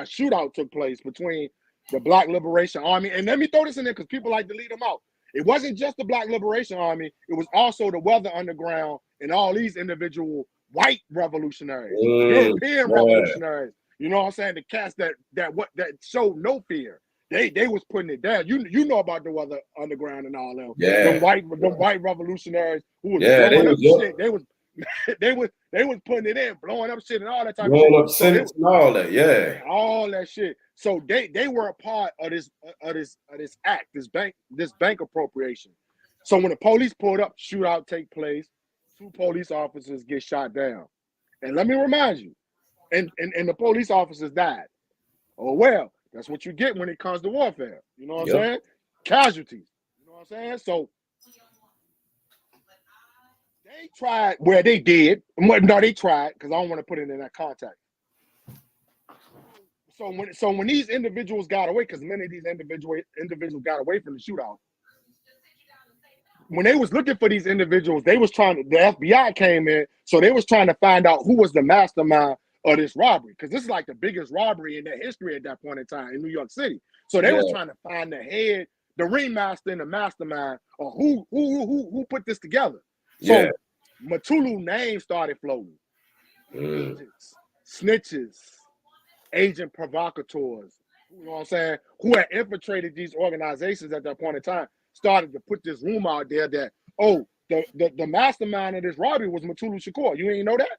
shootout took place between the Black Liberation Army, and let me throw this in there because people like to leave them out. It wasn't just the Black Liberation Army, it was also the Weather Underground and all these individual white revolutionaries, European revolutionaries. You know what I'm saying? The cats that showed no fear. They was putting it down. You know about the Weather Underground and all them. Yeah. Them white revolutionaries who was blowing up shit. They was putting it in, blowing up shit and all that type of shit. Blowing up Senate and all that, yeah. All that shit. So they were a part of this act, this bank appropriation. So when the police pulled up, shootout take place, 2 police officers get shot down. And let me remind you, and the police officers died. Oh well, that's what you get when it comes to warfare. You know what I'm saying? Casualties. You know what I'm saying? So they tried, well, they did. No, they tried, because I don't want to put it in that context. So when these individuals got away, because many of these individuals got away from the shootout, when they was looking for these individuals, the FBI came in, so they was trying to find out who was the mastermind of this robbery, because this is like the biggest robbery in their history at that point in time in New York City. So they was trying to find the head, the ringmaster, and the mastermind, or who put this together. So Mutulu name started floating. Agents, snitches, agent provocateurs, you know what I'm saying, who had infiltrated these organizations at that point in time, started to put this rumor out there that, oh, the mastermind of this robbery was Mutulu Shakur. You ain't know that?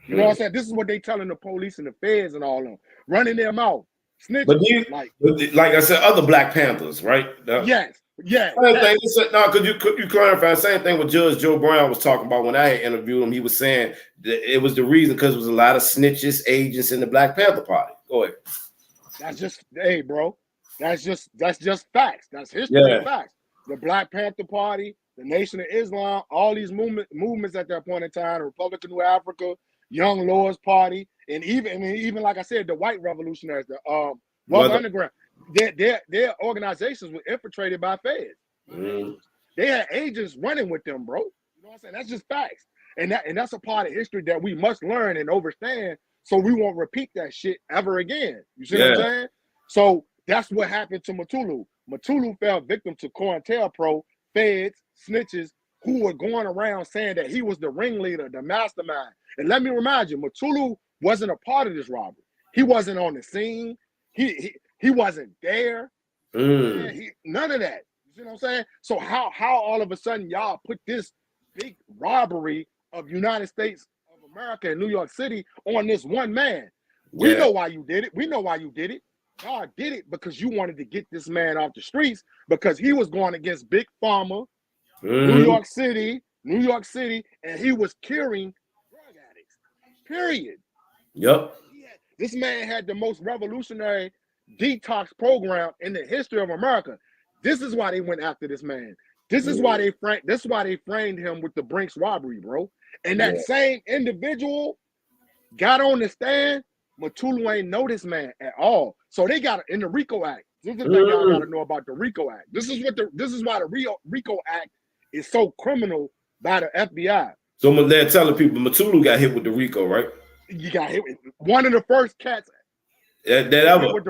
You know what I'm saying? This is what they telling the police and the feds and all of them, running their mouth, snitching. But like I said, other Black Panthers, right? Yes. No, could you clarify? Same thing with Judge Joe Brown was talking about when I had interviewed him. He was saying that it was the reason because there was a lot of snitches, agents in the Black Panther Party. Go ahead. That's just, hey, bro. That's just facts. That's history and facts. The Black Panther Party, the Nation of Islam, all these movements at that point in time, the Republic of New Africa, Young Lords Party, and even like I said, the white revolutionaries, the Wealth Underground, their organizations were infiltrated by feds. They had agents running with them, bro. You know what I'm saying? That's just facts. And that's a part of history that we must learn and understand, so we won't repeat that shit ever again. You see what I'm saying? So that's what happened to Mutulu. Mutulu fell victim to COINTELPRO, feds, snitches, who were going around saying that he was the ringleader, the mastermind. And let me remind you, Mutulu wasn't a part of this robbery. He wasn't on the scene. He wasn't there. None of that. You see what I'm saying? So how all of a sudden y'all put this big robbery of United States of America and New York City on this one man? We know why you did it. We know why you did it. God did it because you wanted to get this man off the streets, because he was going against Big Pharma, New York City, and he was curing drug addicts. Period. This man had the most revolutionary detox program in the history of America. This is why they went after this man. This is why they framed him with the Brinks robbery, bro. And that same individual got on the stand. Mutulu ain't know this man at all. So they got in the RICO Act. This is the thing y'all got to know about the RICO Act. This is why the RICO Act is so criminal by the FBI. So they're telling people Mutulu got hit with the RICO, right? You got hit with one of the first cats that ever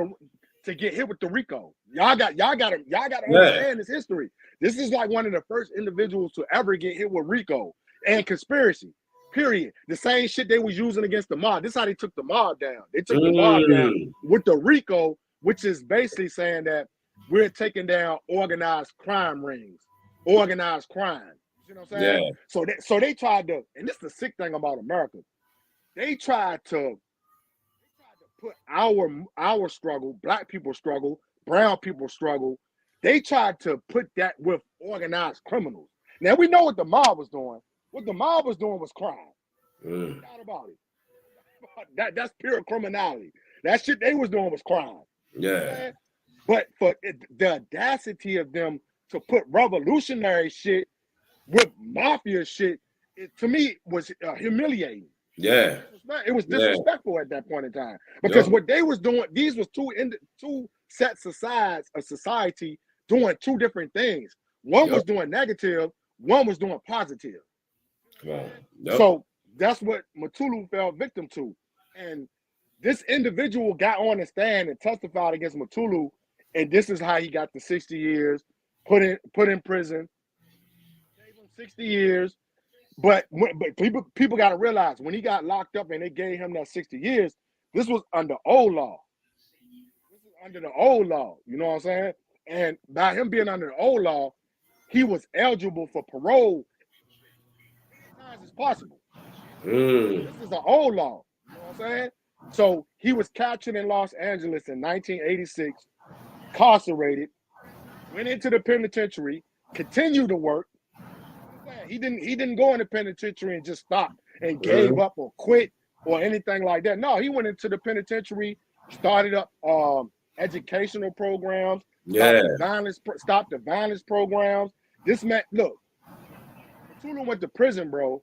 to get hit with the RICO. Y'all got to understand this history. This is like one of the first individuals to ever get hit with RICO and conspiracy. Period. The same shit they was using against the mob. This is how they took the mob down. They took the mob down with the RICO, which is basically saying that we're taking down organized crime rings, organized crime. You know what I'm saying? So they tried to, and this is the sick thing about America. They tried to put our struggle, Black people struggle, brown people struggle. They tried to put that with organized criminals. Now we know what the mob was doing. What the mob was doing was crime. Not about it. That's pure criminality. That shit they was doing was crime. But for the audacity of them to put revolutionary shit with mafia shit, to me was humiliating. It was disrespectful at that point in time, because what they was doing, these was two sets of sides of society doing two different things. One was doing negative, one was doing positive. So that's what Mutulu fell victim to. And this individual got on the stand and testified against Mutulu, and this is how he got the 60 years, put in prison, gave him 60 years. But people got to realize, when he got locked up and they gave him that 60 years, this was under old law. This is under the old law, you know what I'm saying? And by him being under the old law, he was eligible for parole as many times as possible. This is the old law, you know what I'm saying? So he was captured in Los Angeles in 1986, incarcerated, went into the penitentiary, continued to work. He didn't go in the penitentiary and just stop and gave up or quit or anything like that. No, he went into the penitentiary, started up educational programs, stopped the violence programs. This man, look, Mutulu went to prison, bro.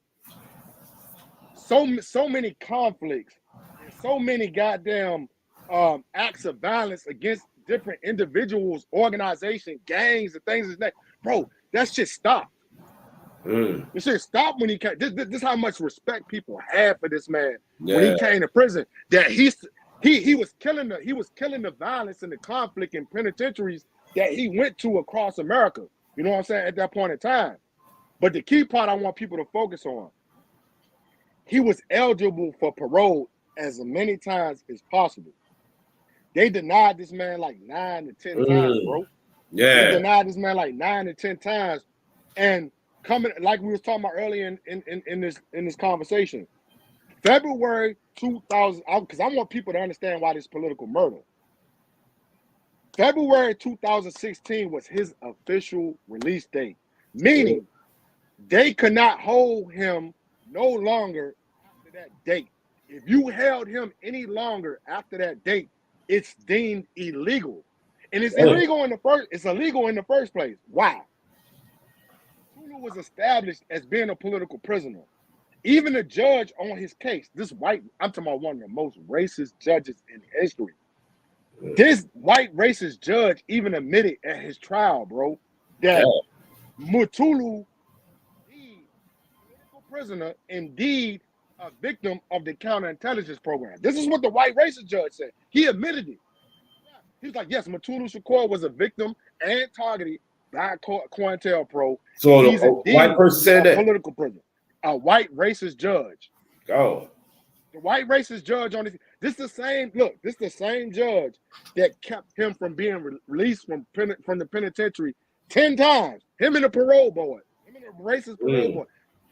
So many conflicts and so many goddamn acts of violence against different individuals, organizations, gangs, and things like that. Bro, that shit stopped. You should stop when he came. This is how much respect people have for this man when Yeah. he came to prison. That he was killing the violence and the conflict in penitentiaries that he went to across America. You know what I'm saying? At that point in time. But the key part I want people to focus on, he was eligible for parole as many times as possible. They denied this man like 9 to 10 times, bro. Yeah. They denied this man like 9 to 10 times. And coming, like we was talking about earlier in this conversation, February 2000, because I want people to understand why this political murder. February 2016 was his official release date, meaning they could not hold him no longer after that date. If you held him any longer after that date, it's deemed illegal. And it's illegal in the first place. Why? Mutulu was established as being a political prisoner. Even the judge on his case, I'm talking about one of the most racist judges in history. This white racist judge even admitted at his trial, bro, that Mutulu, political prisoner, indeed a victim of the counterintelligence program. This is what the white racist judge said. He admitted it. He was like, yes, Mutulu Shakur was a victim and targeted by COINTELPRO. So he's a white person said that? Political prisoner. A white racist judge. Oh. The white racist judge on this. This the same judge that kept him from being released from the penitentiary 10 times. Him and the parole board. Him and the racist parole board.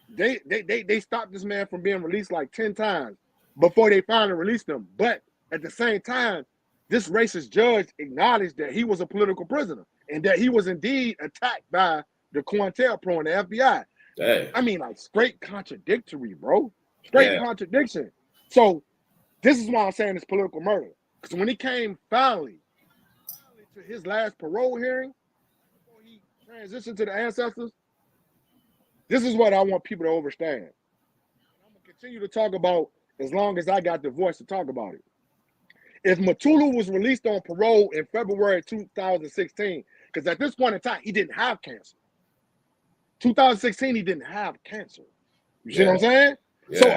They stopped this man from being released like 10 times before they finally released him. But at the same time, this racist judge acknowledged that he was a political prisoner and that he was indeed attacked by the COINTELPRO and the FBI. Dang. I mean, like straight contradictory, bro. Straight contradiction. So this is why I'm saying it's political murder. Because when he came finally to his last parole hearing, before he transitioned to the ancestors, this is what I want people to understand. I'm going to continue to talk about as long as I got the voice to talk about it. If Mutulu was released on parole in February 2016, because at this point in time, he didn't have cancer. 2016, he didn't have cancer. You see what I'm saying? Yeah. So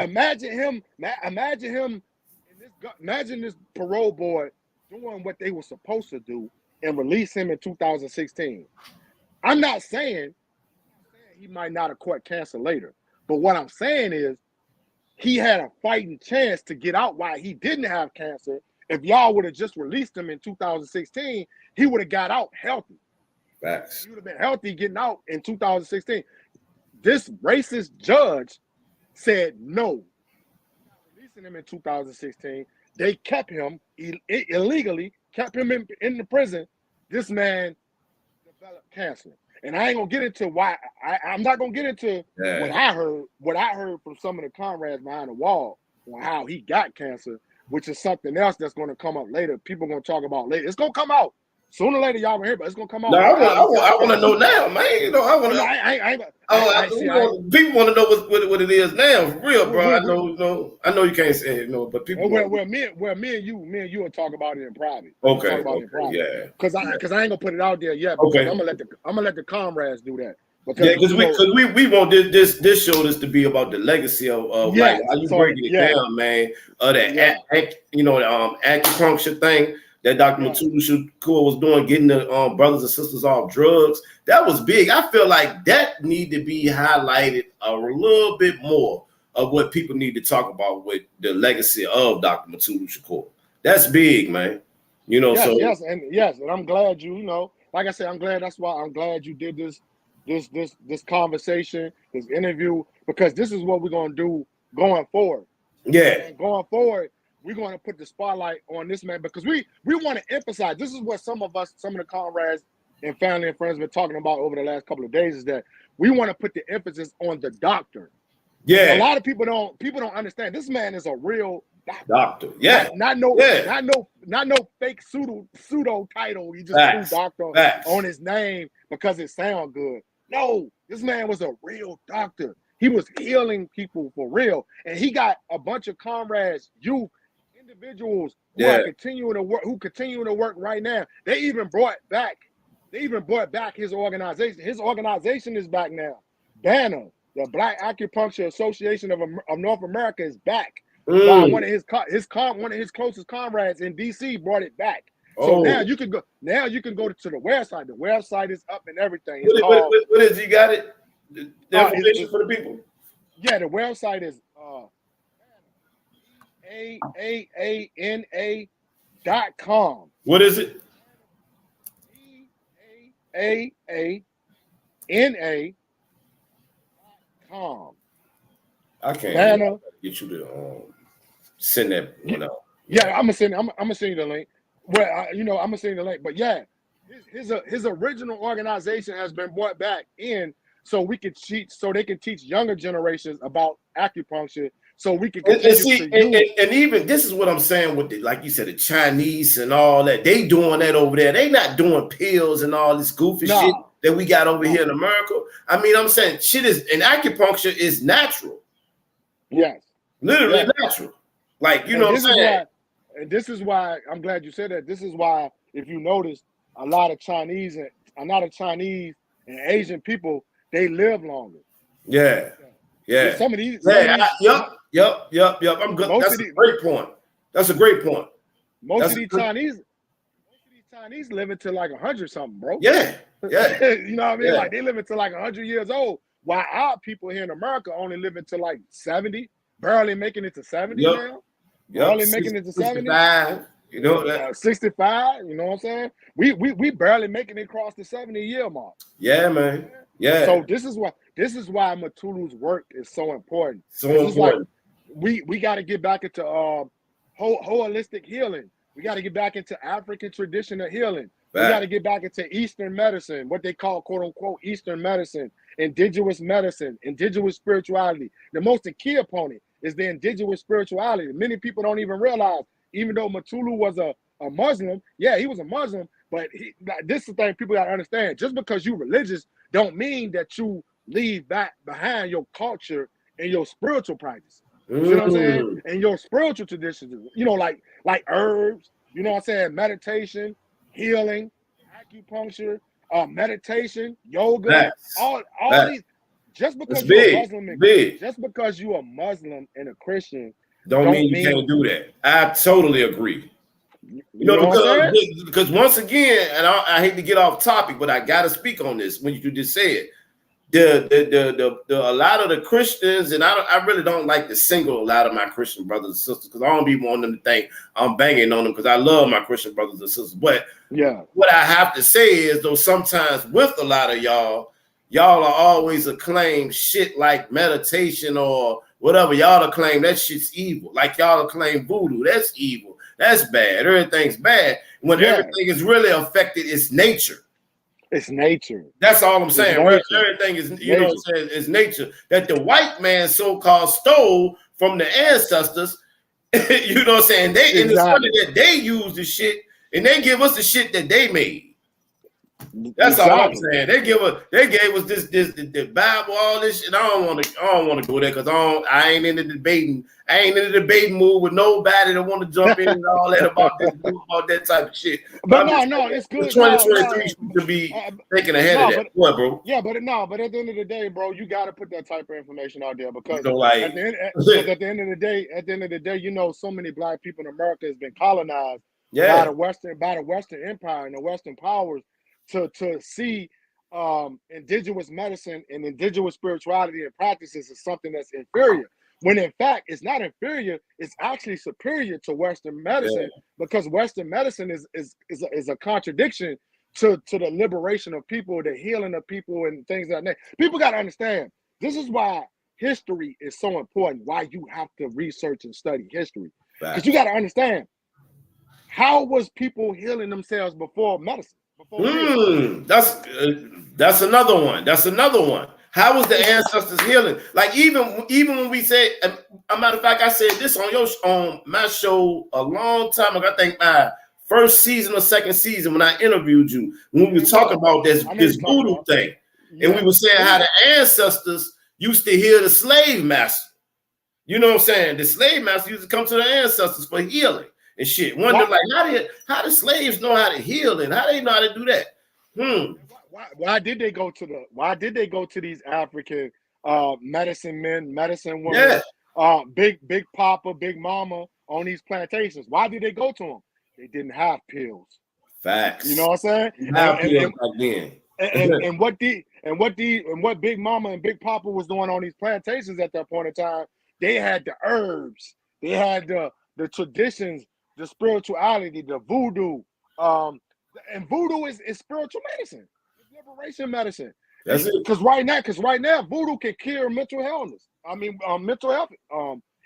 imagine this parole board doing what they were supposed to do and release him in 2016. I'm not saying he might not have caught cancer later, but what I'm saying is he had a fighting chance to get out while he didn't have cancer. If y'all would have just released him in 2016, he would have got out healthy. Facts. He would have been healthy getting out in 2016. This racist judge said no. Not releasing him in 2016. They kept him illegally, kept him in the prison. This man developed cancer. And I ain't gonna get into why. I'm not gonna get into what I heard from some of the comrades behind the wall on how he got cancer, which is something else that's gonna come up later. People are gonna talk about later. It's gonna come out. Sooner or later, y'all gonna hear, but it's gonna come out. No, I want to know now, man. You know, I want to. People want to know what it is now, for real, bro. I know you can't say it, but people. Well, me and you will talk about it in private. Okay. Yeah. Because I ain't gonna put it out there yet. Okay. I'm gonna let the comrades do that. Because we want this show to be about the legacy of like how you breaking it down, man. The acupuncture thing that Dr. Mutulu Shakur was doing, getting the brothers and sisters off drugs. That was big. I feel like that need to be highlighted a little bit more of what people need to talk about with the legacy of Dr. Mutulu Shakur. That's big, man. You know, and I'm glad like I said, that's why I'm glad you did this conversation, this interview, because this is what we're gonna do going forward. Yeah. And going forward, we're going to put the spotlight on this man because we want to emphasize. This is what some of the comrades and family and friends have been talking about over the last couple of days, is that we want to put the emphasis on the doctor. Yeah. A lot of people don't understand. This man is a real doctor. Yeah. Not no fake pseudo title. He just threw doctor on his name because it sounds good. No, this man was a real doctor. He was healing people for real. And he got a bunch of comrades, youth, individuals who are continuing to work right now. They even brought back his organization. His organization is back now. Banner, the Black Acupuncture Association of North America, is back. By one of his closest comrades in DC brought it back. So now you can go. Now you can go to the website. The website is up and everything. It's called. What is you got it? The information for the people. Yeah, the website is AAANA.com. What is it? AAANA.com. I can't get you to send that one out. Yeah, I'm gonna send you the link. Well, I'm gonna send you the link. But yeah, his original organization has been brought back in so we can teach, so they can teach younger generations about acupuncture. So we can continue and even this is what I'm saying with like you said, the Chinese and all that. They doing that over there. They not doing pills and all this goofy shit that we got over here in America. I mean, I'm saying shit is, and acupuncture is natural. Yes, literally natural. Like you know what I'm saying. And this is why I'm glad you said that. This is why, if you notice, a lot of Chinese and Asian people, they live longer. Yeah. Some of these. Yup. I'm good. That's a great point. That's a great point. Most of these Chinese live until like 100 something, bro. Yeah. You know what I mean? Like they live until like 100 years old. While our people here in America only live until like 70, barely making it to 70 now. Barely making it to 70. 65, you know, 65, you know what I'm saying? We barely making it across the 70-year mark. Yeah, man. Yeah. So this is why Mutulu's work is so important. So important. Like we got to get back into holistic healing. We got to get back into African traditional healing. We got to get back into Eastern medicine, what they call quote unquote Eastern medicine, indigenous spirituality. The most key opponent is the indigenous spirituality. Many people don't even realize, even though Mutulu was a Muslim, yeah, he was a Muslim, but this is the thing people got to understand. Just because you're religious don't mean that you leave back behind your culture and your spiritual practice. You know what I'm saying? And your spiritual traditions, like herbs, you know what I'm saying? Meditation, healing, acupuncture, meditation, yoga, all these. Just because you're a Muslim and a Christian don't mean you can't do that. I totally agree. Because once again, and I hate to get off topic, but I gotta speak on this when you just said the a lot of the Christians, and I really don't like to single a lot of my Christian brothers and sisters because I don't be wanting them to think I'm banging on them because I love my Christian brothers and sisters. But what I have to say is though sometimes with a lot of y'all are always acclaim shit like meditation or whatever. Y'all acclaim that shit's evil. Like y'all acclaim voodoo. That's evil. That's bad. Everything's bad. When everything is really affected, it's nature. It's nature. That's all I'm saying. Everything is, you know what I'm saying, is nature. That the white man so-called stole from the ancestors. You know what I'm saying? They in the study that they use the shit and they give us the shit that they made. That's all I'm saying. They gave us the Bible, all this shit. I don't want to go there because I ain't in the debating. I ain't in the debating mood with nobody that want to jump in and all that about that type of shit. But it's good. 2023 to be thinking ahead of that. What, bro? Yeah, but at the end of the day, bro, you got to put that type of information out there because at the end of the day, so many black people in America has been colonized by the Western Empire and the Western powers. To see indigenous medicine and indigenous spirituality and practices is something that's inferior. When in fact it's not inferior, it's actually superior to Western medicine because Western medicine is a contradiction to the liberation of people, the healing of people, and things like that. People got to understand. This is why history is so important. Why you have to research and study history because you got to understand how was people healing themselves before medicine. That's another one. How was the ancestors healing? Like even when we say, a matter of fact, I said this on my show a long time ago. I think my first season or second season when I interviewed you, when we were talking about this voodoo thing, and we were saying how the ancestors used to heal the slave master. You know what I'm saying? The slave master used to come to the ancestors for healing. And shit. Wonder like how do slaves know how to heal and how they know how to do that? Why did they go to these African medicine men, medicine Yeah. women, big papa, big mama on these plantations? Why did they go to them? They didn't have pills. Facts. You know what I'm saying? Have pills back then. And what Big Mama and Big Papa was doing on these plantations at that point in time, they had the herbs, they had the traditions, the spirituality, the voodoo, and voodoo is spiritual medicine, it's liberation medicine. That's it. Because right now, voodoo can cure mental illness. I mean, mental health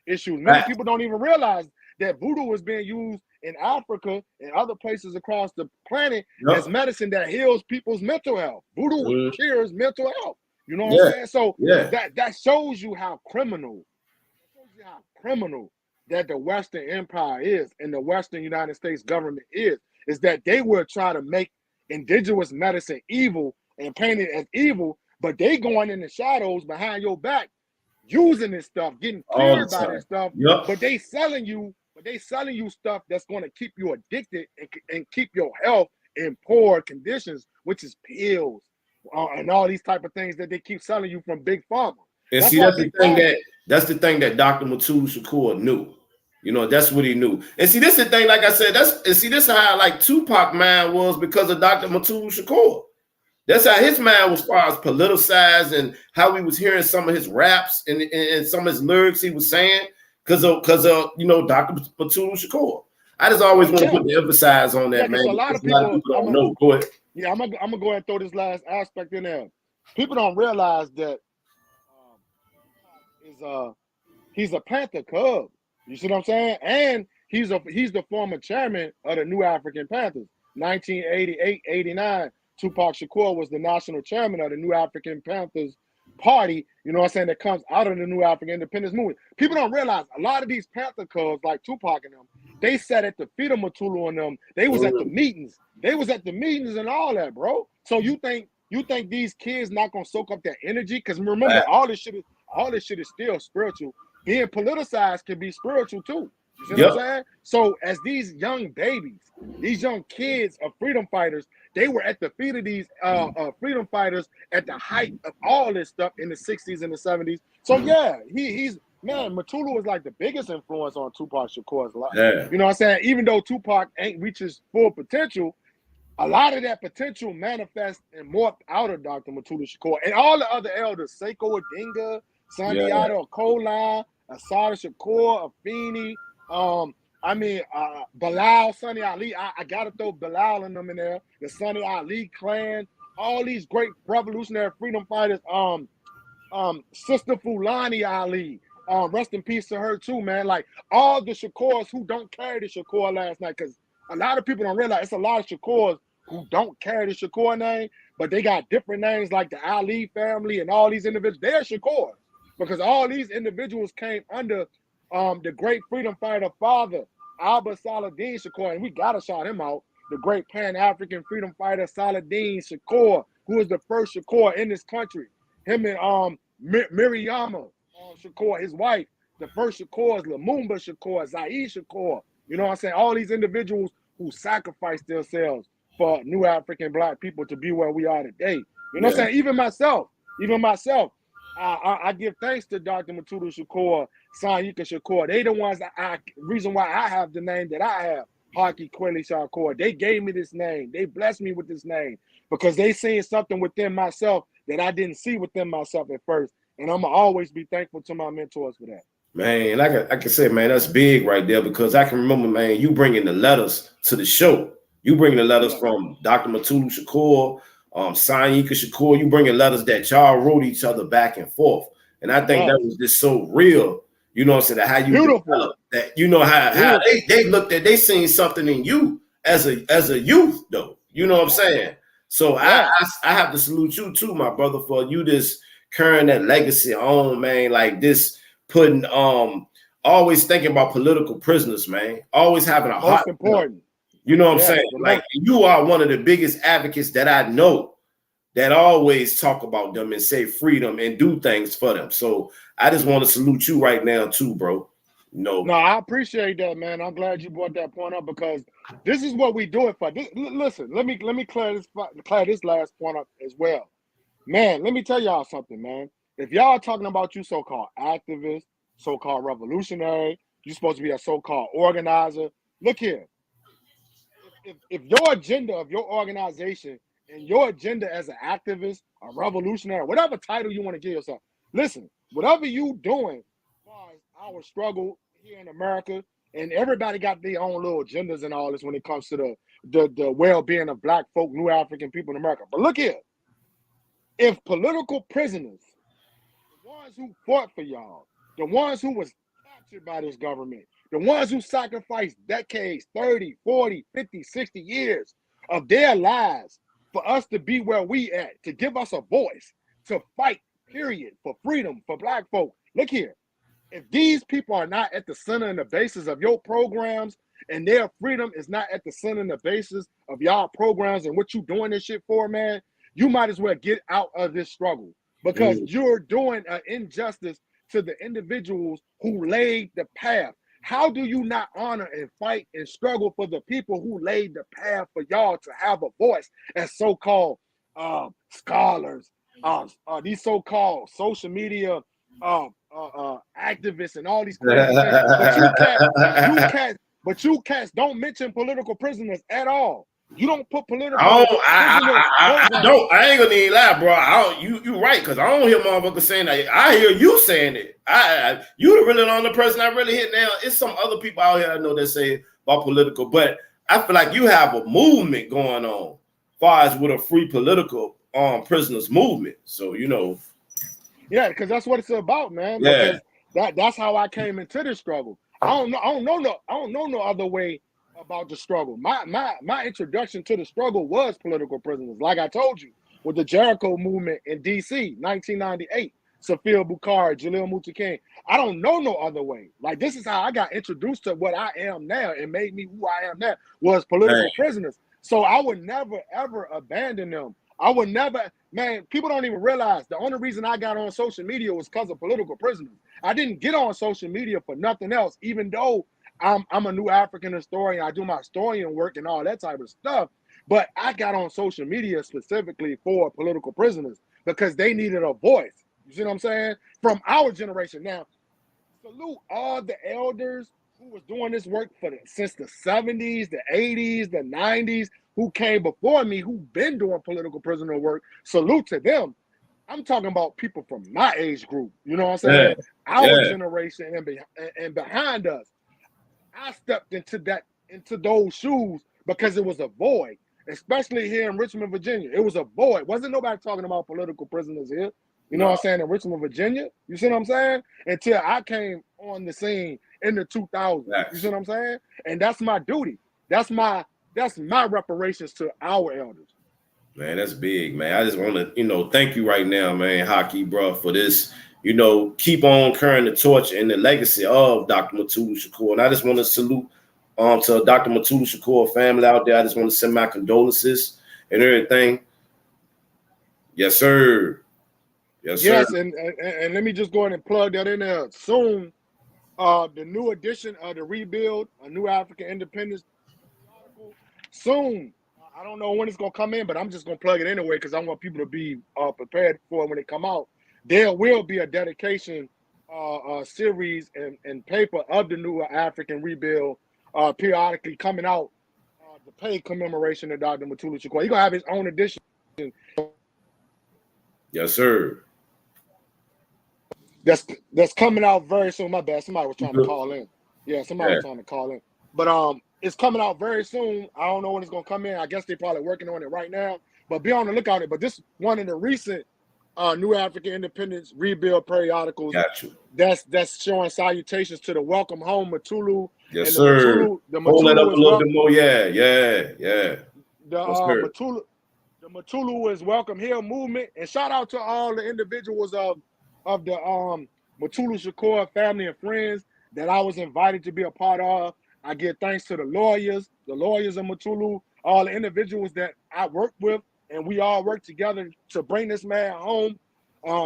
issues. Many people don't even realize that voodoo is being used in Africa and other places across the planet as medicine that heals people's mental health. Voodoo cures mental health. You know what I'm saying? So that shows you how criminal, that the Western Empire is and the Western United States government is that they will try to make indigenous medicine evil and paint it as evil, but they going in the shadows behind your back using this stuff, getting cured by this stuff, but they selling you stuff that's going to keep you addicted and keep your health in poor conditions, which is pills and all these type of things that they keep selling you from Big Pharma. And that's the thing that Dr. Mutulu Shakur knew. You know, that's what he knew. And see, this is the thing, like I said, this is how like Tupac mind was because of Dr. Mutulu Shakur. That's how his mind was, as far as politicized and how we was hearing some of his raps and some of his lyrics he was saying because of you know, Dr. Mutulu Shakur. I just always want to put the emphasis on that, man. A lot of people don't know. Go ahead. Yeah, I'm gonna go ahead and throw this last aspect in there. People don't realize that he's a Panther Cub. You see what I'm saying? And he's the former chairman of the New African Panthers. 1988-89, Tupac Shakur was the national chairman of the New African Panthers Party, you know what I'm saying, that comes out of the New African Independence Movement. People don't realize a lot of these Panther Cubs, like Tupac and them, they sat at the feet of Mutulu and them. They was at the meetings. They was at the meetings and all that, bro. So you think these kids not gonna soak up that energy? Because remember, all this shit is still spiritual. Being politicized can be spiritual too. You see what I'm saying? So as these young babies, these young kids of freedom fighters, they were at the feet of these freedom fighters at the height of all this stuff in the 60s and the 70s. So yeah, he's Mutulu was like the biggest influence on Tupac Shakur's life. You know what I'm saying? Even though Tupac ain't reached his full potential, a lot of that potential manifests and morphed out of Dr. Mutulu Shakur and all the other elders, Sekou Odinga, Sundiata Okola, Asada Shakur, Afeni, Bilal, Sunny Ali. I gotta throw Bilal and them in there. The Sunny Ali clan, all these great revolutionary freedom fighters. Sister Fulani Ali. Rest in peace to her too, man. Like all the Shakurs who don't carry the Shakur last night, because a lot of people don't realize it's a lot of Shakurs who don't carry the Shakur name, but they got different names like the Ali family and all these individuals. They're Shakurs because all these individuals came under the great freedom fighter father, Alba Saladin Shakur, and we gotta shout him out. The great Pan-African freedom fighter Saladin Shakur, who was the first Shakur in this country. Him and Miriama Shakur, his wife, the first Shakurs, Lumumba Shakur, Zaire Shakur. You know what I'm saying? All these individuals who sacrificed themselves for New African Black people to be where we are today. You know what I'm saying? Even myself, I give thanks to Dr. Mutulu Shakur, Sanyika Shakur. They the ones reason why I have the name that I have, Haki Kweli Shakur. They gave me this name. They blessed me with this name because they seen something within myself that I didn't see within myself at first. And I'm going to always be thankful to my mentors for that. Man, like I can say, man, that's big right there because I can remember, man, you bringing the letters to the show. You bringing the letters from Dr. Mutulu Shakur, Sanyika Shakur. You bringing letters that y'all wrote each other back and forth. And I think that was just so real. You know what I'm saying? How you developed that, you know, how they looked at, they seen something in you as a youth, though. You know what I'm saying? So I have to salute you too, my brother, for you just carrying that legacy on, man, like this, putting always thinking about political prisoners, man. Always having a heart. Most important. You know what I'm saying? Like you are one of the biggest advocates that I know that always talk about them and say freedom and do things for them. So I just want to salute you right now too, bro. No, I appreciate that, man. I'm glad you brought that point up because this is what we do it for. Listen, let me clear this last point up as well. Man, let me tell y'all something, man. If y'all talking about you so-called activists, so-called revolutionary, you're supposed to be a so-called organizer. Look here. If your agenda of your organization and your agenda as an activist, a revolutionary, whatever title you want to give yourself, listen, whatever you doing as far as our struggle here in America, and everybody got their own little agendas and all this when it comes to the well-being of black folk, new African people in America. But look here, if political prisoners, the ones who fought for y'all, the ones who was captured by this government, the ones who sacrificed decades, 30, 40, 50, 60 years of their lives for us to be where we at, to give us a voice, to fight, period, for freedom, for black folk. Look here. If these people are not at the center and the basis of your programs, and their freedom is not at the center and the basis of y'all programs and what you doing this shit for, man, you might as well get out of this struggle because you're doing an injustice to the individuals who laid the path. How do you not honor and fight and struggle for the people who laid the path for y'all to have a voice as so-called scholars, these so-called social media activists and all these crazy things? But you cats don't mention political prisoners at all. You don't put political prisoners. I ain't gonna even lie, bro. You right, because I don't hear motherfuckers saying that. I hear you saying it. You really the only person I really hit now. It's some other people out here I know that say about political, but I feel like you have a movement going on, as far as with a free political prisoners movement. So yeah, because that's what it's about, man. Yeah. Because that's how I came into this struggle. I don't know no other way about the struggle. My introduction to the struggle was political prisoners. Like I told you, with the Jericho movement in DC, 1998, Safir Bukhari, Jalil Mutakane. I don't know no other way. Like, this is how I got introduced to what I am now and made me who I am now, was political prisoners. So I would never, ever abandon them. I would never, man, people don't even realize the only reason I got on social media was because of political prisoners. I didn't get on social media for nothing else, even though I'm a new African historian. I do my historian work and all that type of stuff. But I got on social media specifically for political prisoners because they needed a voice. You see what I'm saying? From our generation. Now, salute all the elders who was doing this work since the 70s, the 80s, the 90s, who came before me, who've been doing political prisoner work. Salute to them. I'm talking about people from my age group. You know what I'm saying? Our generation and behind us. I stepped into those shoes because it was a void, especially here in Richmond, Virginia. It was a void. Wasn't nobody talking about political prisoners here. You know what I'm saying? In Richmond, Virginia. You see what I'm saying? Until I came on the scene in the 2000s. You see what I'm saying? And that's my duty. That's my reparations to our elders. Man, that's big, man. I just want to, thank you right now, man, Haki, bro, for this. Keep on carrying the torch and the legacy of Dr. Mutulu Shakur. And I just want to salute to Dr. Mutulu Shakur family out there. I just want to send my condolences and everything. Yes, sir. Yes, sir. Yes, and let me just go ahead and plug that in there. Soon, the new edition of the Rebuild, a new African independence article. Soon, I don't know when it's gonna come in, but I'm just gonna plug it anyway because I want people to be prepared for it when it come out. There will be a dedication series and paper of the new African Rebuild periodically coming out to pay commemoration of Dr. Mutulu Shakur. He's gonna have his own edition. Yes, sir. That's coming out very soon. My bad. Somebody was trying to call in. Yeah, somebody was trying to call in. But it's coming out very soon. I don't know when it's gonna come in. I guess they're probably working on it right now. But be on the lookout. But this one of the recent New African Independence Rebuild periodicals. Got you. That's showing salutations to the Welcome Home Mutulu. Yes, and sir. Hold that up a little bit more. Yeah. The Mutulu is Welcome Here movement, and shout out to all the individuals of the Mutulu Shakur family and friends that I was invited to be a part of. I give thanks to the lawyers of Mutulu, all the individuals that I work with, and we all work together to bring this man home.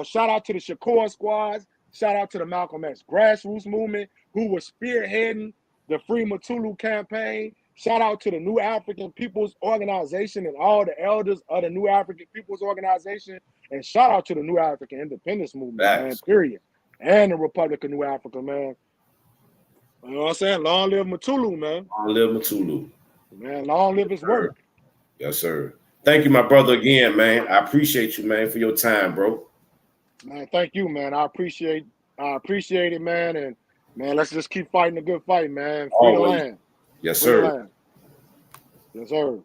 Shout out to the Shakur squads, Shout out to the Malcolm X grassroots movement, who was spearheading the Free Mutulu campaign. Shout out to the New African People's Organization and all the elders of the New African People's Organization. And shout out to the New African Independence Movement, man, period. And the Republic of New Africa, man. You know what I'm saying? Long live Mutulu, man. Long live Mutulu. Man, long live his work. Yes, sir. Thank you, my brother, again, man. I appreciate you, man, for your time, bro. Man, thank you, man. I appreciate it, man. And man, let's just keep fighting a good fight, man. Free the land. Yes, sir. Yes, sir.